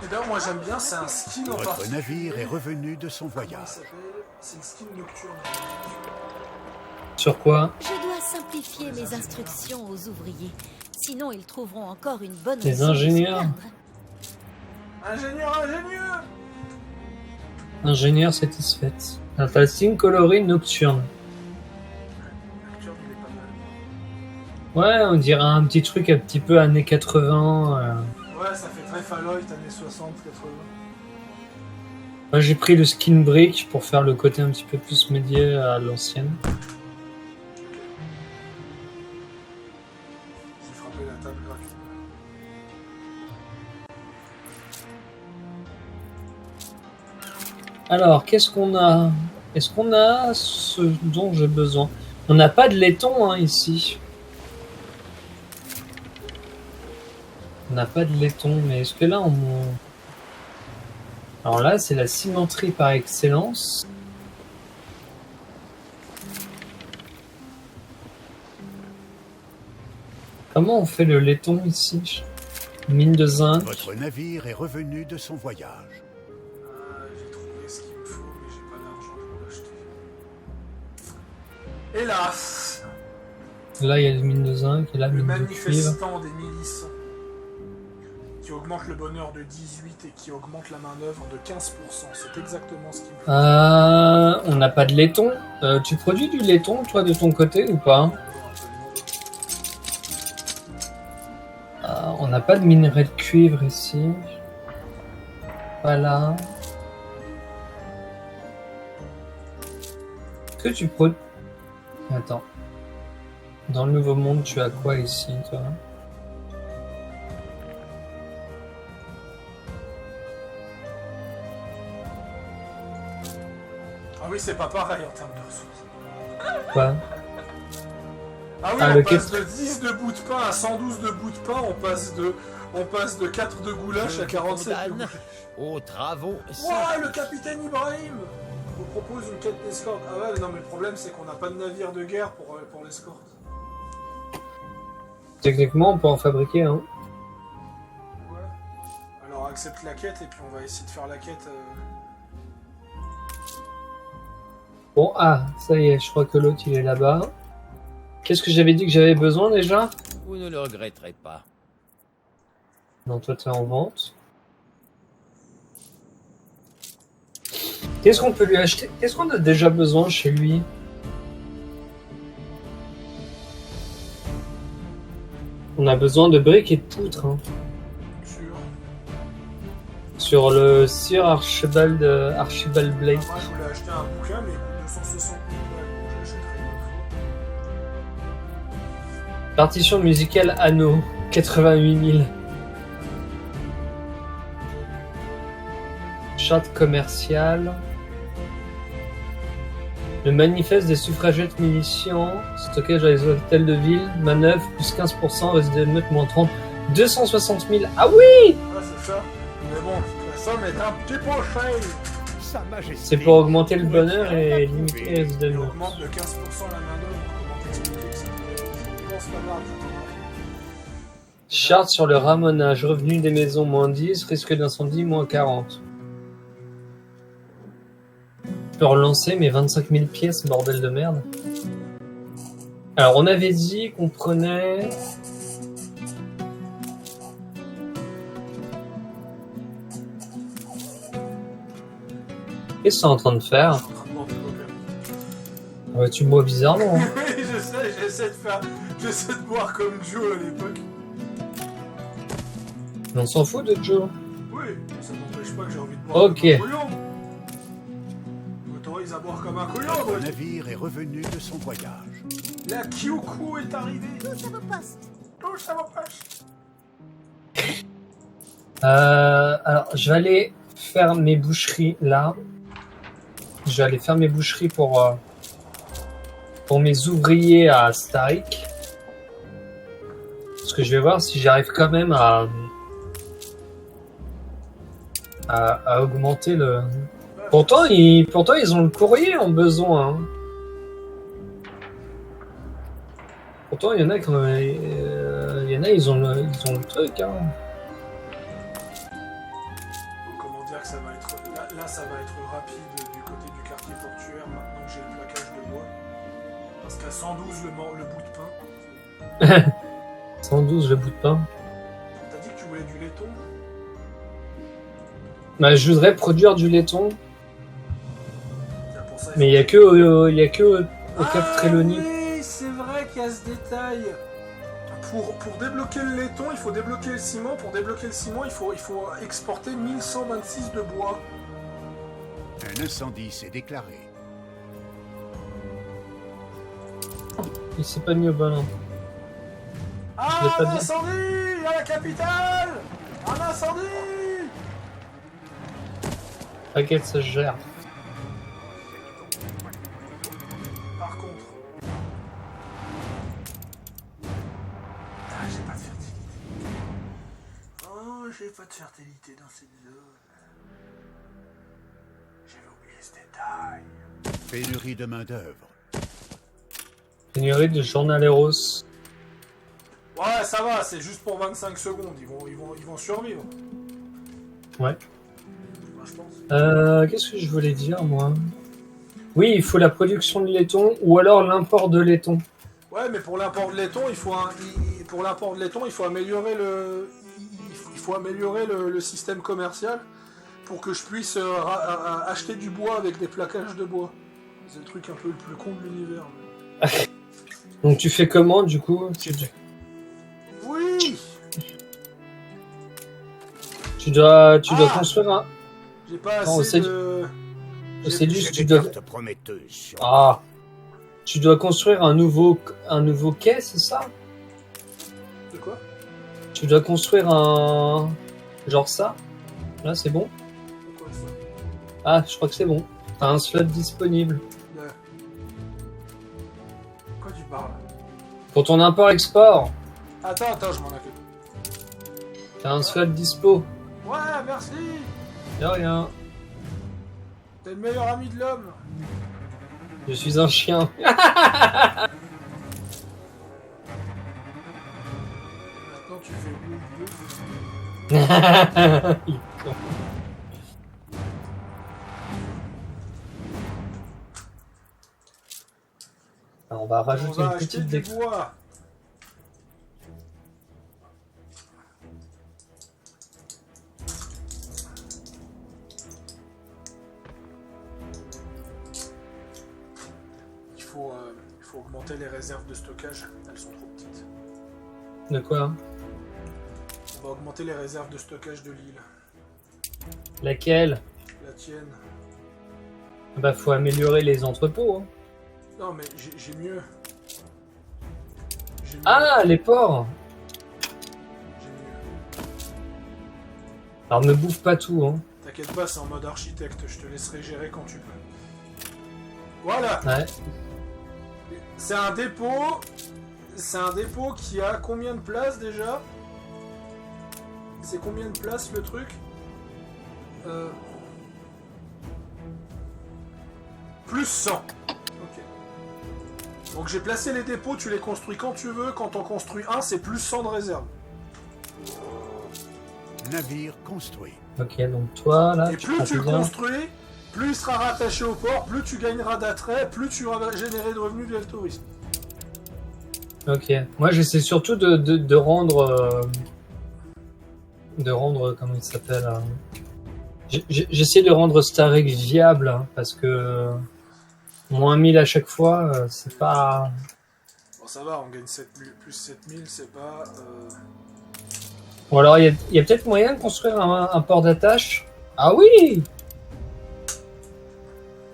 Et d'ailleurs, moi j'aime bien, c'est un skin en Votre particulier. navire est revenu de son Comment il voyage. s'appelle? C'est le skin nocturne. Sur quoi? Je dois simplifier mes instructions aux ouvriers. Sinon, ils trouveront encore une bonne Les raison de se ingénieurs. plaindre. Ingénieur! Ingénieur satisfaite. Un casting coloré nocturne. Nocturne, il est pas mal. Ouais, on dirait un petit truc un petit peu années 80. Ouais, ça fait très Fallout, années 60, 80. Moi j'ai pris le skin brick pour faire le côté un petit peu plus médié à l'ancienne. J'ai frappé la table gratuite. Alors, qu'est-ce qu'on a? Est-ce qu'on a ce dont j'ai besoin? On n'a pas de laiton hein, ici. On n'a pas de laiton, mais est-ce que là on... Alors là, c'est la cimenterie par excellence. Comment on fait le laiton ici? Mine de zinc. Votre navire est revenu de son voyage. J'ai trouvé ce qu'il me faut, mais j'ai pas d'argent pour l'acheter. Hélas! Là, il y a les mines de zinc et là, Le mine de cuivre. manifestant des milices qui augmente le bonheur de 18 et qui augmente la main-d'œuvre de 15%. C'est exactement ce qu'il me faut. On n'a pas de laiton. Tu produis du laiton, toi, de ton côté, ou pas? On n'a pas de minerai de cuivre ici. Voilà. Est-ce que tu produis... Attends. Dans le Nouveau Monde, tu as quoi ici, toi? Ah oui, c'est pas pareil en termes de ressources. Quoi? Ah oui, Ah, on le passe de 10 de bout de pain à 112 de bout de pain, on passe de 4 de goulash à 47 de condamne goulash. aux travaux. Ouah, le capitaine Ibrahim! Je vous propose une quête d'escorte. Ah ouais, non, mais le problème, c'est qu'on n'a pas de navire de guerre pour l'escorte. Techniquement, on peut en fabriquer, hein. Ouais. Alors, accepte la quête et puis on va essayer de faire la quête. Bon, ah, ça y est, je crois que l'autre, il est là-bas. Qu'est-ce que j'avais dit que j'avais besoin, déjà? Vous ne le regretterez pas. Non, toi, t'es en vente. Qu'est-ce qu'on peut lui acheter? Qu'est-ce qu'on a déjà besoin chez lui? On a besoin de briques et de poutres, hein. Sur le Sir Archibald Blade. Moi, je voulais acheter un bouquin, mais il coûte 260 000 balles, donc j'achèterai une autre fois. Partition musicale Anno, 88 000. Charte commerciale. Le manifeste des suffragettes miliciens. Stockage à les hôtels de ville. Manœuvre, plus 15%. Résident de moins 30. 260 000. Ah oui! Ouais, c'est ça. Mais bon, la somme est un petit peu chère. Sa Majesté. C'est pour augmenter le bonheur et limiter les Il Resident. augmente de 15% la main-d'œuvre. Comment t'expliquer que c'est pas grave. Charte sur le ramonage. Revenu des maisons, moins 10. Risque d'incendie, moins 40. Je peux relancer mes 25 000 pièces, bordel de merde. Alors, on avait dit qu'on prenait... Qu'est-ce que c'est en train de faire? Je suis en train de boire du coca. Ouais, tu bois bizarrement. Hein. Oui, je sais, j'essaie de boire comme Joe à l'époque. Mais on s'en fout de Joe. Oui, ça n'empêche pas que j'ai envie de boire Ok. comme un couillon. Je m'autorise à boire comme un couillon, moi. Votre navire est revenu de son voyage. La Kyuku est arrivée. Tous à vos postes. Tous à vos postes. Alors, je vais aller faire mes boucheries là. Je vais aller faire mes boucheries pour mes ouvriers à Starik. Parce que je vais voir si j'arrive quand même à augmenter le... Pourtant ils ont le courrier en besoin. Hein. Pourtant, il y en a ils ont le truc. Hein. Comment dire que ça va être... Là, ça va être rapide du côté du quartier portuaire maintenant que j'ai le plaquage de bois. Parce qu'à 112 le bout de pain. 112 le bout de pain. T'as dit que tu voulais du laiton? Bah, je voudrais produire du laiton. Pour ça, Mais il y a que au Cap Trelawney. Oui, c'est vrai qu'il y a ce détail. Pour débloquer le laiton, il faut débloquer le ciment. Pour débloquer le ciment, il faut exporter 1126 de bois. Un incendie s'est déclaré. Il s'est pas mis au bon. Ah, l'ai pas un dit. incendie à la capitale! Un incendie! T'inquiète, ça se gère. Par contre... Ah, j'ai pas de fertilité. Oh, j'ai pas de fertilité dans cette zone. J'avais oublié ce détail. Pénurie de main-d'œuvre. Pénurie de journaleros. Ouais, ça va, c'est juste pour 25 secondes. Ils vont survivre. Ouais. Enfin, je pense. Qu'est-ce que je voulais dire, moi? Oui, il faut la production de laiton ou alors l'import de laiton. Ouais, mais pour l'import de laiton, il faut améliorer le système commercial pour que je puisse acheter du bois avec des plaquages de bois. C'est le truc un peu le plus con de l'univers. Donc tu fais comment, du coup? Oui. Tu dois construire un... J'ai pas Non, assez c'est de... C'est J'ai juste, des tu dois... cartes prometteuses sur... Ah. Tu dois construire un nouveau quai, c'est ça? De quoi? Tu dois construire un... Genre ça? Là, c'est bon? De quoi ça? Ah, je crois que c'est bon. T'as un slot disponible. De... Quoi tu parles? Pour ton import-export, Attends, je m'en occupe. t'as un slot dispo. Ouais, merci. De rien. T'es le meilleur ami de l'homme. Je suis un chien. Maintenant tu fais ouf. Il est con. Alors, on va On rajouter va une acheter petite du déco. bois. Il faut augmenter les réserves de stockage. Elles sont trop petites. De quoi? On va augmenter les réserves de stockage de l'île. Laquelle? La tienne. Bah, faut améliorer les entrepôts. Hein. Non mais j'ai mieux. J'ai mieux. Ah, les ports. J'ai mieux. Alors, ne bouffe pas tout. Hein. T'inquiète pas, c'est en mode architecte. Je te laisserai gérer quand tu peux. Voilà. Ouais. C'est un dépôt. C'est un dépôt qui a combien de places déjà? C'est combien de places le truc? Plus 100. Ok. Donc j'ai placé les dépôts, tu les construis quand tu veux. Quand on construit un, c'est plus 100 de réserve. Navire construit. Ok, donc toi, là, Et tu plus prends tu le combien? construis, plus il sera rattaché au port, plus tu gagneras d'attrait, plus tu vas générer de revenus via le tourisme. Ok. Moi, j'essaie surtout de rendre... de rendre... Comment il s'appelle j'essaie de rendre Starik viable, hein, parce que... moins 1000 à chaque fois, c'est pas... Bon ça va, on gagne 7000, plus 7000, c'est pas... Ou alors, il y a peut-être moyen de construire un port d'attache. Ah oui!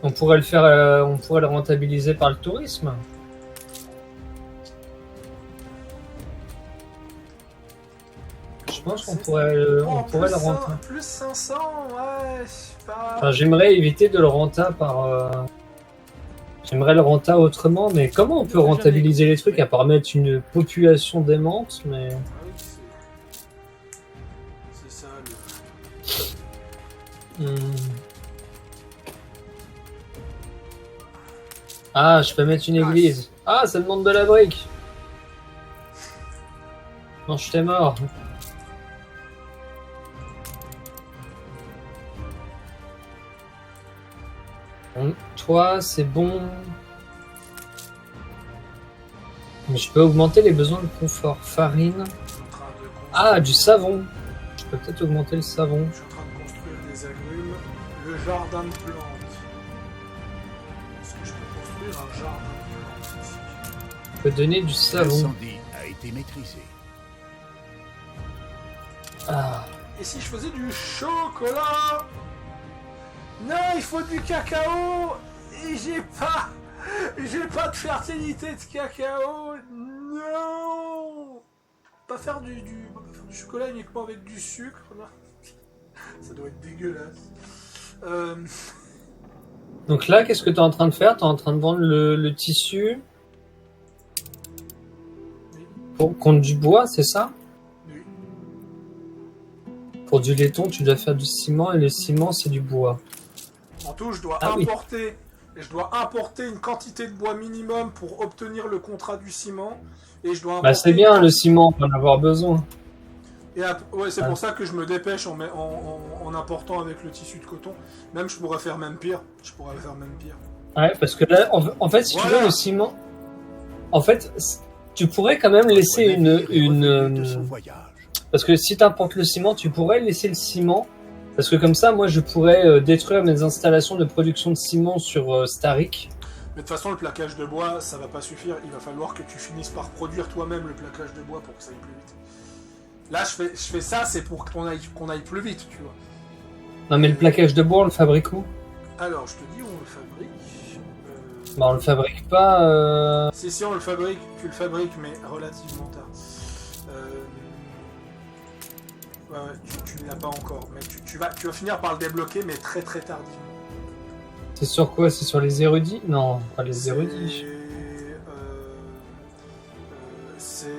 On pourrait le faire, on pourrait le rentabiliser par le tourisme. pense qu'on C'est- pourrait, Bon, on pourrait le plus renta. plus 500, ouais, je sais pas. Enfin, j'aimerais éviter de le renta par. J'aimerais le renta autrement, mais comment on peut rentabiliser les trucs à part mettre une population démente, mais. Ah oui, c'est ça le. Ah, je peux mettre une église. Ah, ça demande de la brique. Non, je t'ai mort. Bon, toi, c'est bon. Mais je peux augmenter les besoins de confort. Farine. Je suis en train de construire- Ah, du savon. Je peux peut-être augmenter le savon. Je suis en train de construire des agrumes. Le jardin de plantes. Est-ce que je peux construire un jardin de plantes ici? Je peux donner du savon. L'incendie a été maîtrisé. Ah. Et si je faisais du chocolat? Non, il faut du cacao. Et j'ai pas de fertilité de cacao. Non. Pas faire du chocolat uniquement avec du sucre. Non. Ça doit être dégueulasse. Donc là, qu'est-ce que tu es en train de faire? Tu es en train de vendre le tissu contre du bois, c'est ça? Oui. Pour du laiton, tu dois faire du ciment et le ciment, c'est du bois. En tout, je dois Ah oui. importer. Et je dois importer une quantité de bois minimum pour obtenir le contrat du ciment. Et je dois Bah, c'est bien le ciment, on va en avoir besoin. Et ouais, c'est Ah. pour ça que je me dépêche en important avec le tissu de coton. Même je pourrais faire même pire. Ouais, parce que là, en fait, si tu Voilà. veux, le ciment. En fait, tu pourrais quand même laisser Votre navire est revenu de son une. voyage. Parce que si tu importes le ciment, tu pourrais laisser le ciment. Parce que comme ça, moi, je pourrais détruire mes installations de production de ciment sur Starik. Mais de toute façon, le plaquage de bois, ça va pas suffire. Il va falloir que tu finisses par produire toi-même le plaquage de bois pour que ça aille plus vite. Là, je fais ça, c'est pour qu'on aille plus vite, tu vois. Non, mais le plaquage de bois, on le fabrique où? Alors, je te dis où on le fabrique. Bah, on le fabrique pas. Si, on le fabrique. Tu le fabriques, mais relativement tard. Ouais, tu ne l'as pas encore. Mais tu vas finir par le débloquer, mais très très tardivement. C'est sur quoi? C'est sur les érudits? Non, pas les érudits.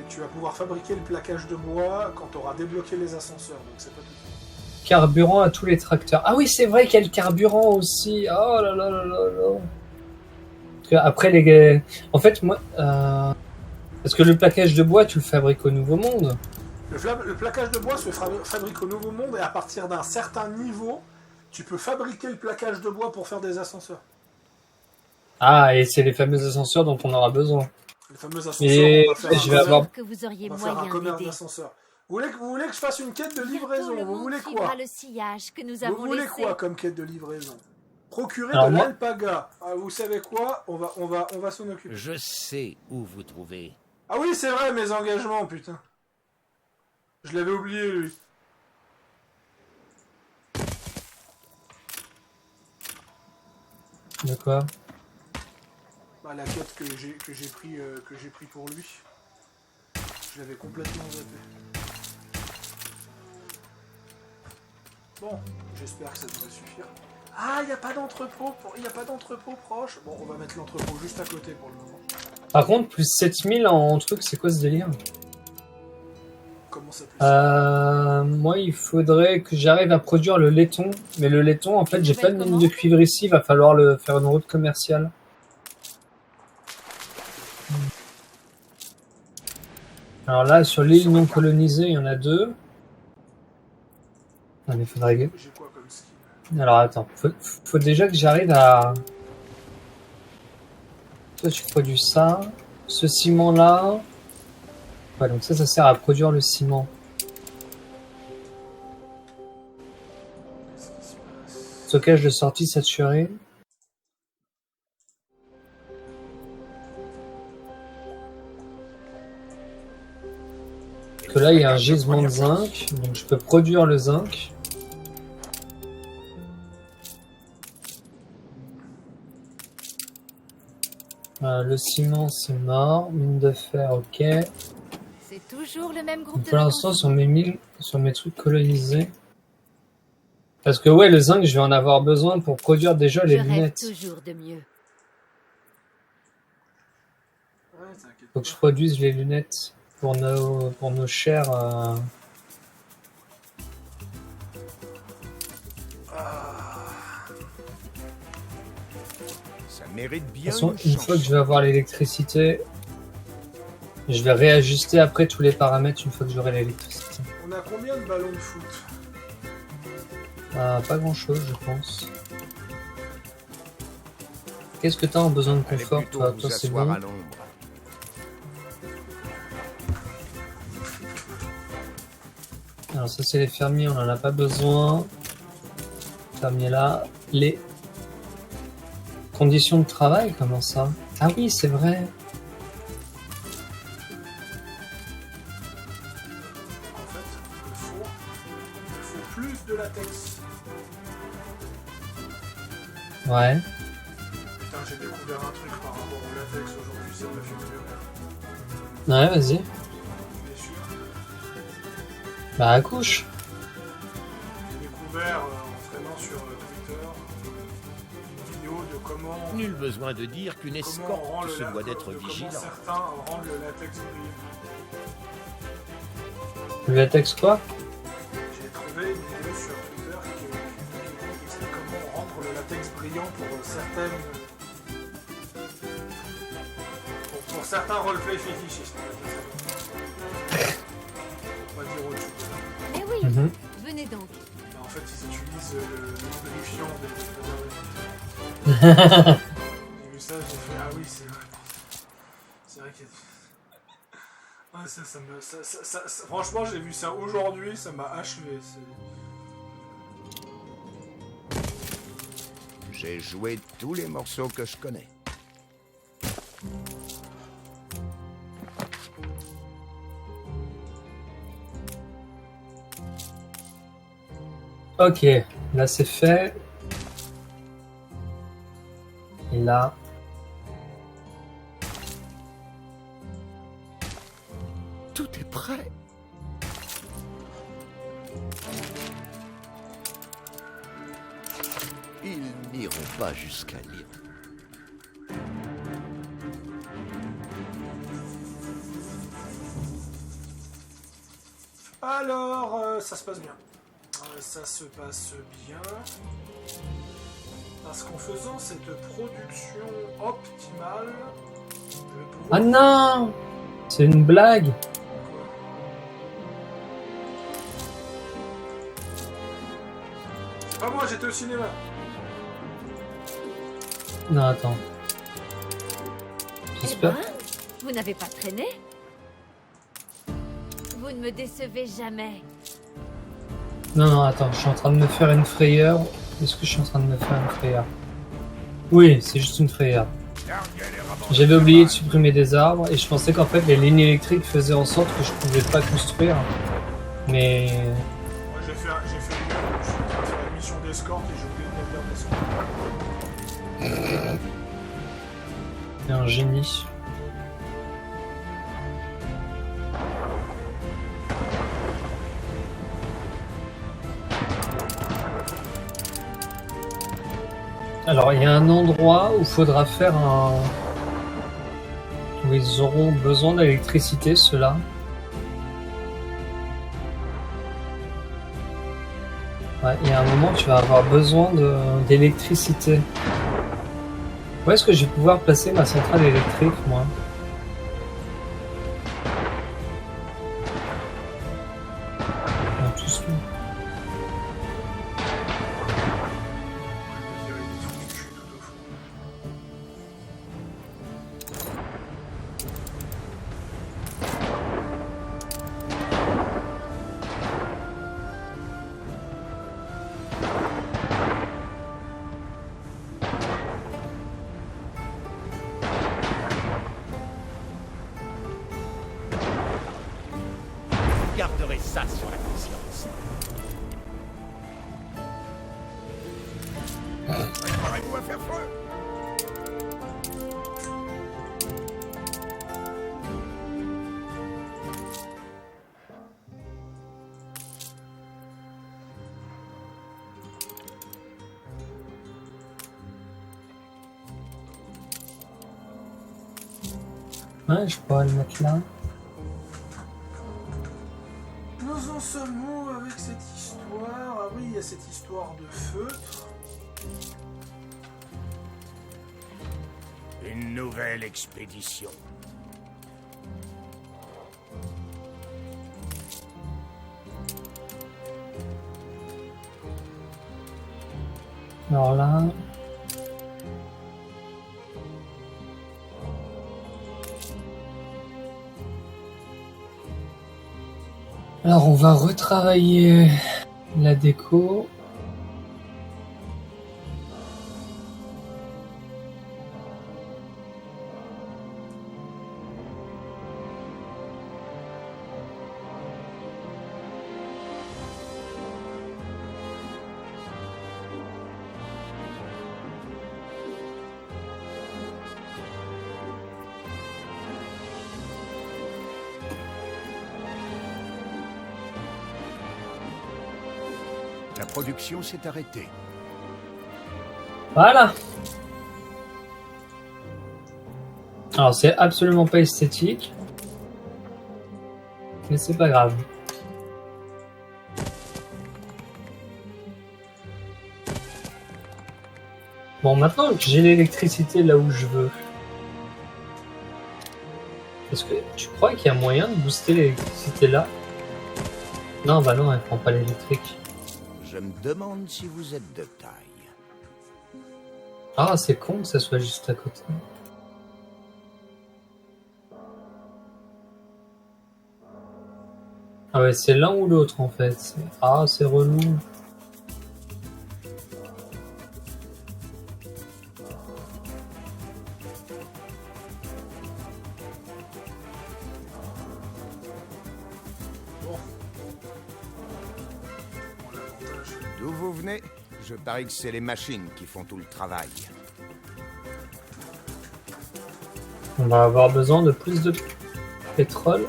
Tu vas pouvoir fabriquer le plaquage de bois quand tu auras débloqué les ascenseurs, donc c'est pas tout de suite. Carburant à tous les tracteurs. Ah oui, c'est vrai qu'il y a le carburant aussi. Oh là là là là là. Parce que après les. En fait, moi. Parce que le plaquage de bois, tu le fabriques au Nouveau Monde. Le plaquage de bois se fabrique au Nouveau Monde et à partir d'un certain niveau, tu peux fabriquer le plaquage de bois pour faire des ascenseurs. Ah, et c'est les fameux ascenseurs dont on aura besoin. Les fameux ascenseurs, Et on va faire je vais avoir. Que vous auriez on va faire un moyen commerce d'aider. d'ascenseurs. Vous voulez que je fasse une quête de livraison? Bientôt, le Vous monde voulez suivra quoi? le sillage que nous Vous avons voulez laissé. quoi comme quête de livraison? Procurer Alors de moi- l'alpaga. Ah, vous savez quoi? On va s'en occuper. Je sais où vous trouvez. Ah oui, c'est vrai, mes engagements, putain. Je l'avais oublié, lui. De quoi? Bah, la quête que j'ai pris pour lui. Je l'avais complètement zappé. Bon, j'espère que ça devrait suffire. Ah, il n'y a pas d'entrepôt proche. Bon, on va mettre l'entrepôt juste à côté pour le moment. Par contre, plus 7000 en truc, c'est quoi ce délire? Comment ça peut Moi, il faudrait que j'arrive à produire le laiton. Mais le laiton, en fait, j'ai pas de mine Comment de cuivre ici. Il va falloir le faire une route commerciale. Alors là, sur l'île non colonisée, il y en a 2. Non, mais faudrait que... J'ai quoi comme skin? Alors attends, faut déjà que j'arrive à... Toi, tu produis ça. Ce ciment-là... Ouais, donc ça sert à produire le ciment. Qu'est-ce qui se passe? Stockage de sortie saturé. Que là, il y a un gisement de zinc, donc je peux produire le zinc. Le ciment, c'est mort. Mine de fer, ok. C'est Toujours le même groupe Donc, de pour l'instant, sur mes trucs colonisés. Parce que ouais, le zinc, je vais en avoir besoin pour produire déjà les Je rêve lunettes. toujours de mieux. Ouais, t'inquiète Faut que je pas. produise les lunettes pour nos chers. Ça mérite De toute bien façon, une une fois que chance. je vais avoir l'électricité, je vais réajuster après tous les paramètres une fois que j'aurai l'électricité. On a combien de ballons de foot? Pas grand chose, je pense. Qu'est-ce que t'as en besoin de Allez confort, plutôt toi? vous Toi, c'est asseoir bon. à l'ombre. Alors, ça, c'est les fermiers, on en a pas besoin. Fermier là. Les conditions de travail, comment ça? Ah oui, c'est vrai. En fait, il faut plus de latex. Ouais. Putain, j'ai découvert un truc par rapport au latex aujourd'hui, ça m'a fait pleurer. Ouais, vas-y. Bien sûr. Bah, accouche. J'ai découvert en traînant sur Twitter une vidéo de comment. Nul besoin de dire qu'une Comment on rend escorte se le doit d'être de comment vigilante. certains rendent le latex brillant. Le latex quoi? J'ai trouvé une vidéo sur Twitter qui explique comment rendre le latex brillant pour certaines. Pour certains roleplay fétichistes. On va dire autre chose. Mais oui, Mhm. venez donc. En fait, ils utilisent le lubrifiant des préservatifs. J'ai vu ça, j'ai fait ah oui, c'est vrai. C'est vrai qu'il y a. Ouais, ça, franchement, j'ai vu ça aujourd'hui, ça m'a achevé. J'ai joué tous les morceaux que je connais. Ok, là c'est fait. Et là. Tout est prêt. Ils n'iront pas jusqu'à Lyon. Alors, ça se passe bien. Ça se passe bien. Parce qu'en faisant cette production optimale, je vais pouvoir... Ah non! C'est une blague! C'est pas moi, j'étais au cinéma. Non, attends. Eh J'espère. ben, vous n'avez pas traîné? Vous ne me décevez jamais. Non, non, attends, je suis en train de me faire une frayeur. Est-ce que je suis en train de me faire une frayeur? Oui, c'est juste une frayeur. J'avais oublié de supprimer des arbres et je pensais qu'en fait les lignes électriques faisaient en sorte que je pouvais pas construire. Mais Moi, j'ai fait je suis en train de faire une mission d'escorte et j'ai oublié de mettre d'escorte. c'est un génie. Alors il y a un endroit où il faudra faire un... où ils auront besoin d'électricité, ceux-là. Ouais, il y a un moment où tu vas avoir besoin d'électricité. Où est-ce que je vais pouvoir placer ma centrale électrique, moi? Non, tout ce- Je vais virer des trucs, je suis tout au fond. Garderai ça sur la conscience. Préparez-vous à faire feu. Ouais, je pourrais le mettre là. Nous en sommes où avec cette histoire? Ah oui, il y a cette histoire de feutre. Une nouvelle expédition. Alors là... Alors on va retravailler la déco. La production s'est arrêtée. Voilà. Alors c'est absolument pas esthétique. Mais c'est pas grave. Bon, maintenant que j'ai l'électricité là où je veux. Est-ce que tu crois qu'il y a moyen de booster l'électricité là? Non, bah non, elle prend pas l'électrique. Je me demande si vous êtes de taille. Ah, c'est con que ça soit juste à côté. Ah ouais, c'est l'un ou l'autre en fait. Ah, c'est relou. D'où vous venez? Je parie que c'est les machines qui font tout le travail. On va avoir besoin de plus de pétrole.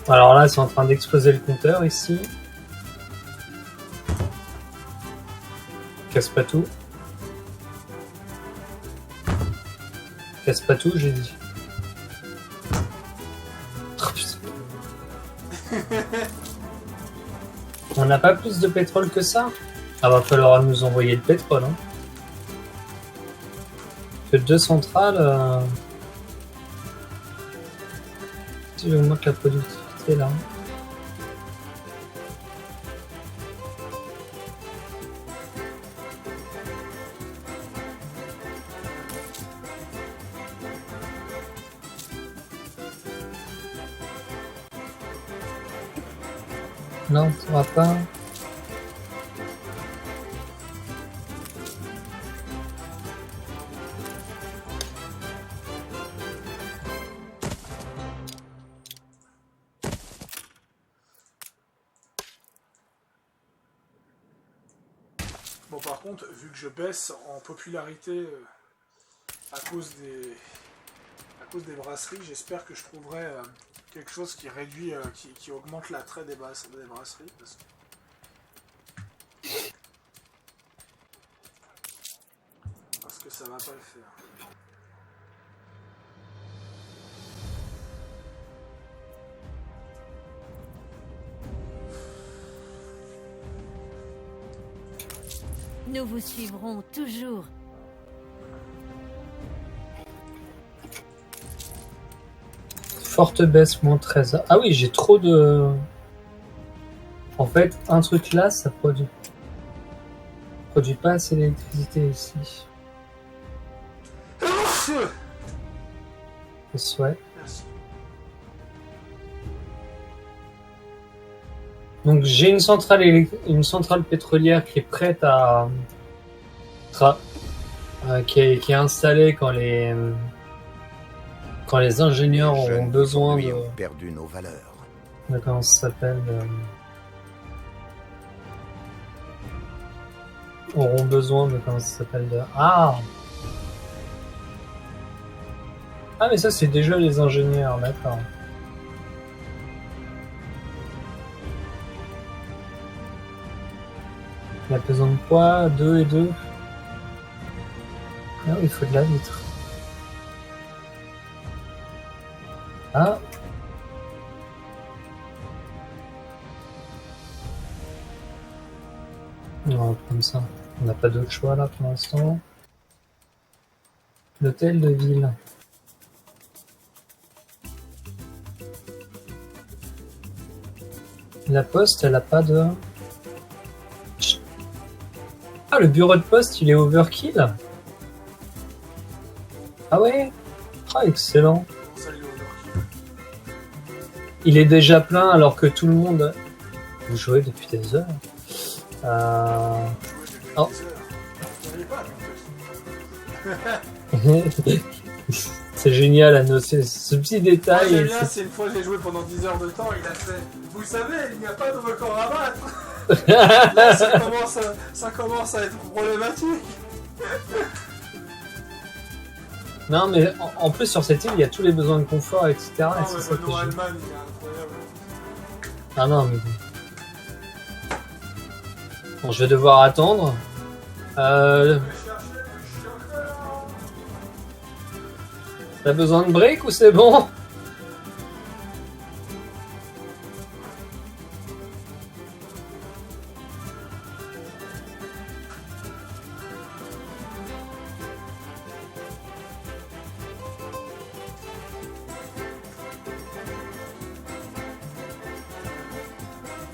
Alors là, c'est en train d'exploser le compteur ici. Casse pas tout. Casse pas tout, j'ai dit. Oh, putain. On n'a pas plus de pétrole que ça? Ah, va falloir nous envoyer le pétrole. Hein. Que 2 centrales. Si j'augmente la productivité là. Non, on pourra pas. Bon, par contre, vu que je baisse en popularité à cause des brasseries, j'espère que je trouverai quelque chose qui réduit, qui augmente l'attrait des brasseries. Parce que ça va pas le faire. Nous vous suivrons toujours. Forte baisse, moins 13. Ah oui, j'ai trop de... En fait, un truc là, ça produit pas assez d'électricité ici. Le souhait. Merci. Donc j'ai une centrale pétrolière qui est prête à... qui est installée quand les ingénieurs Les auront jeunes besoin d'aujourd'hui de... ont perdu nos valeurs. Comment ça s'appelle auront besoin de... Comment ça s'appelle de... Ah mais ça c'est déjà les ingénieurs, d'accord. La pesant de poids, 2 et 2. Ah oui, il faut de la vitre. Ah. On va prendre ça. On n'a pas d'autre choix là pour l'instant. L'hôtel de ville. La poste, elle a pas de... Ah, le bureau de poste, il est overkill. Ah ouais. Ah, excellent. Ça, il est overkill. Il est déjà plein alors que tout le monde... Vous jouez depuis des heures. Jouer depuis Oh. des heures. Vous n'avez pas, C'est génial à noter ce petit Moi, détail. j'aime et bien, c'est- c'est une fois j'ai joué pendant 10 heures de temps, il a fait. Vous savez, il n'y a pas de record à battre. Là, ça commence à être problématique. Non, mais en plus, sur cette île, il y a tous les besoins de confort, etc. Ah, et ouais, c'est ça que Benoît j'aime. Hallman, il est incroyable. Ah non, mais bon. Bon, je vais devoir attendre. T'as besoin de break ou c'est bon?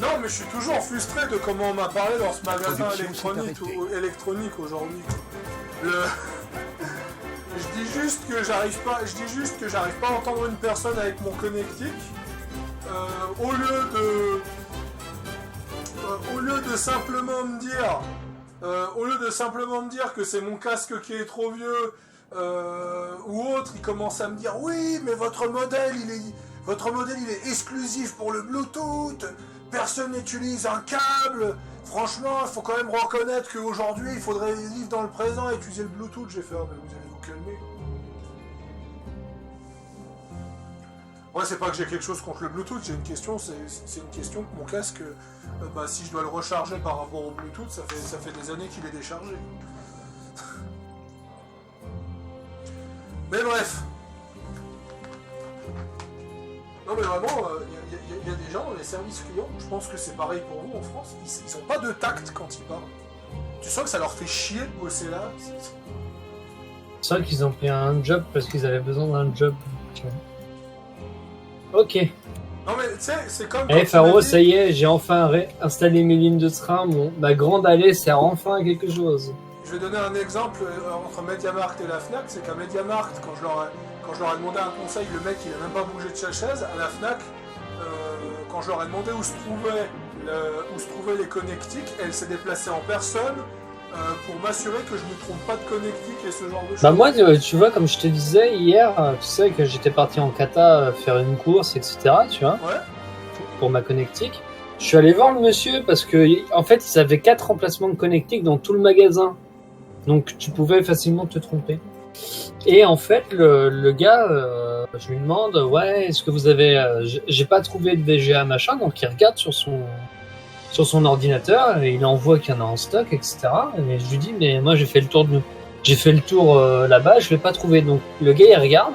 Non, mais je suis toujours frustré de comment on m'a parlé dans ce magasin production s'est électronique aujourd'hui. Le... je dis juste que j'arrive pas à entendre une personne avec mon connectique. Au lieu de simplement me dire que c'est mon casque qui est trop vieux ou autre, il commence à me dire oui, mais votre modèle il est exclusif pour le Bluetooth. Personne n'utilise un câble. Franchement, il faut quand même reconnaître qu'aujourd'hui, il faudrait vivre dans le présent et utiliser le Bluetooth. J'ai fait, ah, mais vous allez vous calmer. Ouais, c'est pas que j'ai quelque chose contre le Bluetooth, j'ai une question, c'est une question que mon casque, si je dois le recharger par rapport au Bluetooth, ça fait des années qu'il est déchargé. Mais bref. Non mais vraiment, il y a des gens dans les services clients, je pense que c'est pareil pour vous en France, ils ont pas de tact quand ils parlent. Tu sens que ça leur fait chier de bosser là. C'est vrai qu'ils ont pris un job parce qu'ils avaient besoin d'un job. Ok. Non mais tu sais, c'est comme... Eh Faro, ça y est, j'ai enfin installé mes lignes de train. Ma grande allée sert enfin à quelque chose. Je vais donner un exemple entre MediaMarkt et la Fnac, c'est qu'à MediaMarkt, quand je leur ai demandé un conseil, le mec il a même pas bougé de sa chaise. À la Fnac, quand je leur ai demandé où se trouvaient les connectiques, elle s'est déplacée en personne pour m'assurer que je ne trompe pas de connectique et ce genre de choses. Bah moi, tu vois, comme je te disais hier, tu sais que j'étais parti en kata faire une course, etc. Tu vois, Ouais. pour ma connectique. Je suis allé voir le monsieur parce que en fait, ils avaient 4 emplacements de connectique dans tout le magasin. Donc tu pouvais facilement te tromper. Et en fait, le gars, je lui demande, ouais, est-ce que vous avez... j'ai pas trouvé de VGA machin, donc il regarde sur son ordinateur et il envoie qu'il y en a en stock, etc. Et je lui dis, mais moi j'ai fait le tour là-bas, je l'ai pas trouvé. Donc le gars il regarde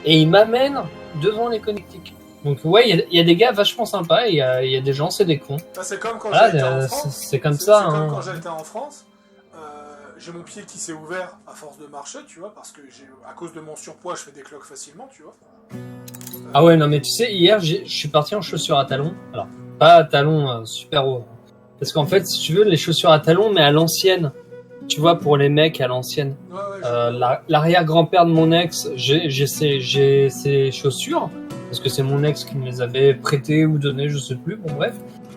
et il m'amène devant les connectiques. Donc ouais, il y a des gars vachement sympas, il y a des gens, c'est des cons. Ça, c'est comme quand Voilà, j'étais en France. c'est comme ça. C'est hein. comme quand j'étais en France. J'ai mon pied qui s'est ouvert à force de marcher, tu vois, parce que à cause de mon surpoids, je fais des cloques facilement, tu vois. Ah ouais, non mais tu sais, hier je suis parti en chaussures à talons. Alors, pas à talons super hauts. Parce qu'en fait, si tu veux, les chaussures à talons, mais à l'ancienne. Tu vois, pour les mecs à l'ancienne. Ouais, L'arrière-grand-père de mon ex, j'ai ses chaussures. Parce que c'est mon ex qui me les avait prêtées ou données, je sais plus, bon bref.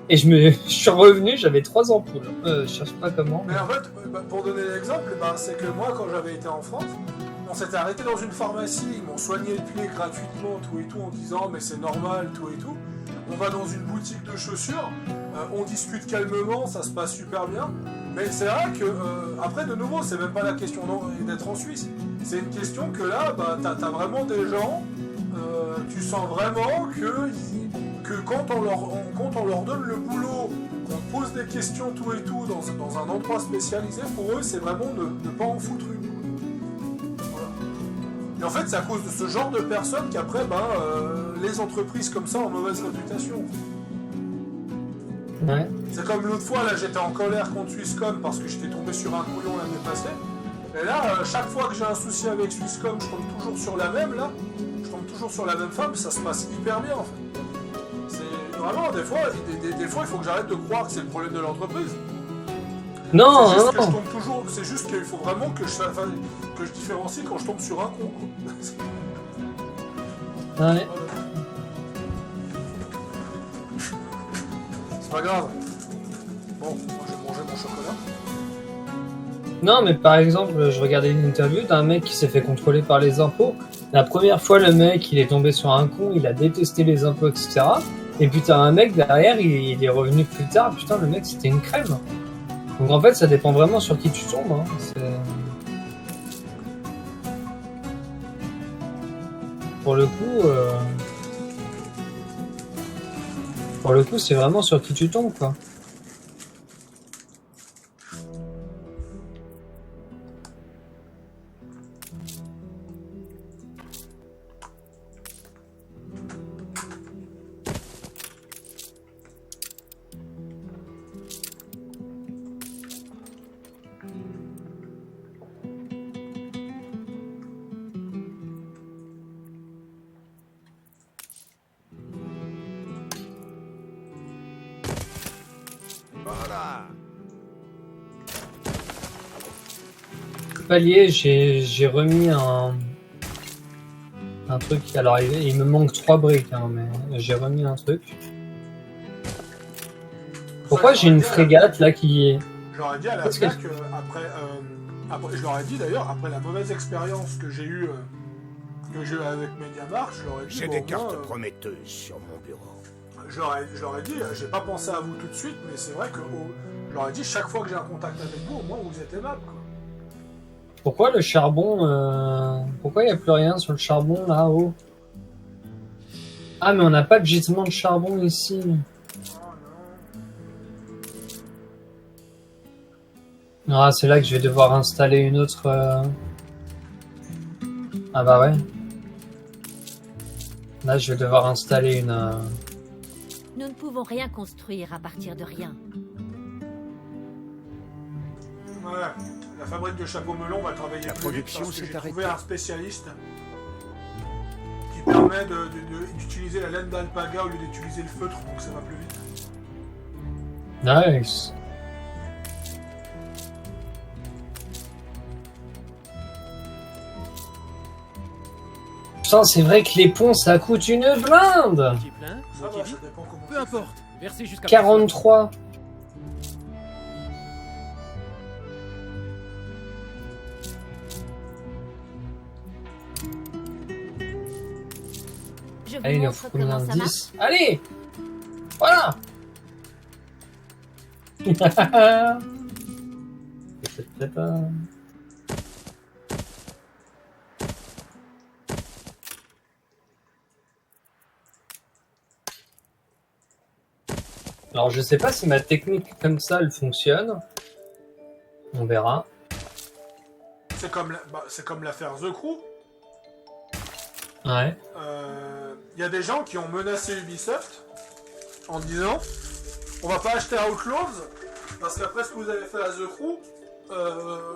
Et je suis revenu, j'avais 3 ampoules. Je cherche pas comment. Mais en fait, pour donner l'exemple, c'est que moi, quand j'avais été en France, on s'était arrêté dans une pharmacie, ils m'ont soigné le pied gratuitement, tout et tout, en disant mais c'est normal, tout et tout. On va dans une boutique de chaussures, on discute calmement, ça se passe super bien. Mais c'est vrai que, après, de nouveau, c'est même pas la question d'être en Suisse. C'est une question que là, t'as vraiment des gens, tu sens vraiment que que quand on leur donne le boulot, qu'on pose des questions tout et tout dans un endroit spécialisé, pour eux c'est vraiment ne pas en foutre une. Voilà. Et en fait c'est à cause de ce genre de personnes qu'après les entreprises comme ça ont mauvaise réputation. Ouais. C'est comme l'autre fois, là j'étais en colère contre Swisscom parce que j'étais tombé sur un couillon l'année passée. Et là, chaque fois que j'ai un souci avec Swisscom, je tombe toujours sur la même là. Je tombe toujours sur la même femme, ça se passe hyper bien en fait. C'est vraiment, des fois il faut que j'arrête de croire que c'est le problème de l'entreprise. Non, C'est juste que non. je tombe toujours, c'est juste qu'il faut vraiment que je différencie quand je tombe sur un con. Quoi. Ouais. C'est pas grave. Bon, moi je vais manger mon chocolat. Non, mais par exemple, je regardais une interview d'un mec qui s'est fait contrôler par les impôts. La première fois, le mec, il est tombé sur un con, il a détesté les impôts, etc. Et puis t'as un mec derrière, il est revenu plus tard. Putain, le mec, c'était une crème. Donc en fait, ça dépend vraiment sur qui tu tombes. Hein. Pour le coup, c'est vraiment sur qui tu tombes, quoi. Voilà. Palier, j'ai remis un truc. Alors, il me manque 3 briques, hein, mais j'ai remis un truc. Pourquoi j'ai une frégate là qui est... Je leur ai dit à la FNAC, après, je leur ai dit d'ailleurs, après la mauvaise expérience que j'ai eue avec MediaMarkt, je leur ai dit... J'ai bon, des cartes moi, prometteuses sur mon bureau. je leur ai dit, j'ai pas pensé à vous tout de suite, mais c'est vrai que je leur ai dit, chaque fois que j'ai un contact avec vous, au moins vous êtes aimable, quoi. Pourquoi le charbon... Pourquoi il n'y a plus rien sur le charbon là-haut? Ah, mais on n'a pas de gisement de charbon ici. Ah, c'est là que je vais devoir installer une autre... Ah bah ouais. Là, je vais devoir installer une... Nous ne pouvons rien construire à partir de rien. Ouais, la fabrique de chapeaux melons va travailler La plus production vite parce que s'est j'ai trouvé arrêtée. un spécialiste qui permet d'utiliser la laine d'alpaga au lieu d'utiliser le feutre, donc ça va plus vite. Nice. Putain, c'est vrai que les ponts, ça coûte une blinde. Petit plein, Ça moitié va, ça vide. dépend comment Peu tu importe. Versez jusqu'à 43. Je vous Allez, il en montre faut combien? comment ça marche. 10. Allez. Voilà. Peut-être pas. Alors je sais pas si ma technique comme ça elle fonctionne. On verra. C'est comme l'affaire The Crew. Ouais. Il y a des gens qui ont menacé Ubisoft en disant on va pas acheter Outlaws parce qu'après ce que vous avez fait à The Crew,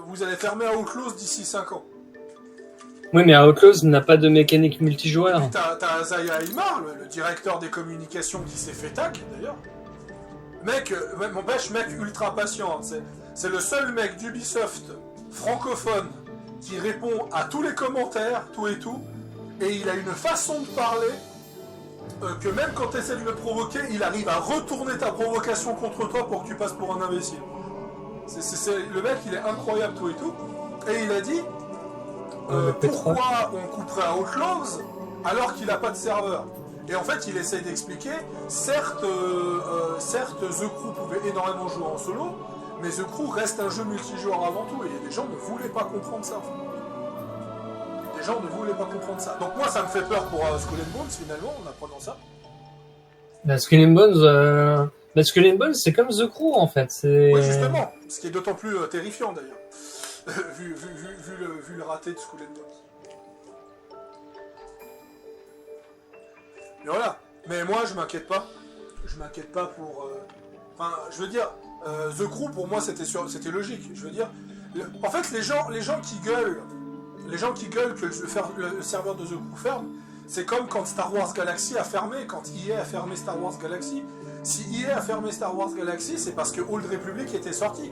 vous allez fermer Outlaws d'ici 5 ans. Oui, mais Outlaws n'a pas de mécanique multijoueur. Et puis t'as Zaya Aymar, le directeur des communications qui s'est fait tac d'ailleurs. Mec, m'empêche, mec ultra patient. C'est le seul mec d'Ubisoft francophone qui répond à tous les commentaires, tout et tout. Et il a une façon de parler que même quand tu essaies de le provoquer, il arrive à retourner ta provocation contre toi pour que tu passes pour un imbécile. Le mec, il est incroyable, tout et tout. Et il a dit pourquoi on couperait Outlaws alors qu'il n'a pas de serveur. Et en fait, il essaye d'expliquer, certes, The Crew pouvait énormément jouer en solo, mais The Crew reste un jeu multijoueur avant tout, et des gens ne voulaient pas comprendre ça. Des gens ne voulaient pas comprendre ça. Donc moi, ça me fait peur pour Skull and Bones, finalement, en apprenant ça. La Skull and Bones, la Skull and Bones, c'est comme The Crew en fait. C'est... Oui, justement. Ce qui est d'autant plus terrifiant d'ailleurs. vu le raté de Skull and Bones. Mais voilà. Mais moi, je m'inquiète pas. Je m'inquiète pas pour... Enfin, je veux dire, The Crew, pour moi, c'était logique. Je veux dire... En fait, les gens qui gueulent... Les gens qui gueulent que le serveur de The Crew ferme, c'est comme quand Star Wars Galaxy a fermé, quand EA a fermé Star Wars Galaxy. Si EA a fermé Star Wars Galaxy, c'est parce que Old Republic était sorti.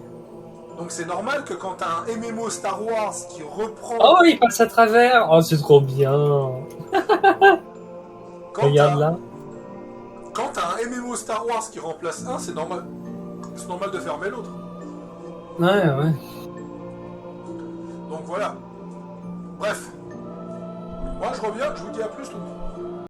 Donc c'est normal que quand t'as un MMO Star Wars qui reprend... Oh, il passe à travers. Oh, c'est trop bien. Regarde là. Quand t'as un MMO Star Wars qui remplace un, c'est normal. C'est normal de fermer l'autre. Ouais. Donc voilà. Bref. Moi je reviens, je vous dis à plus tout le monde.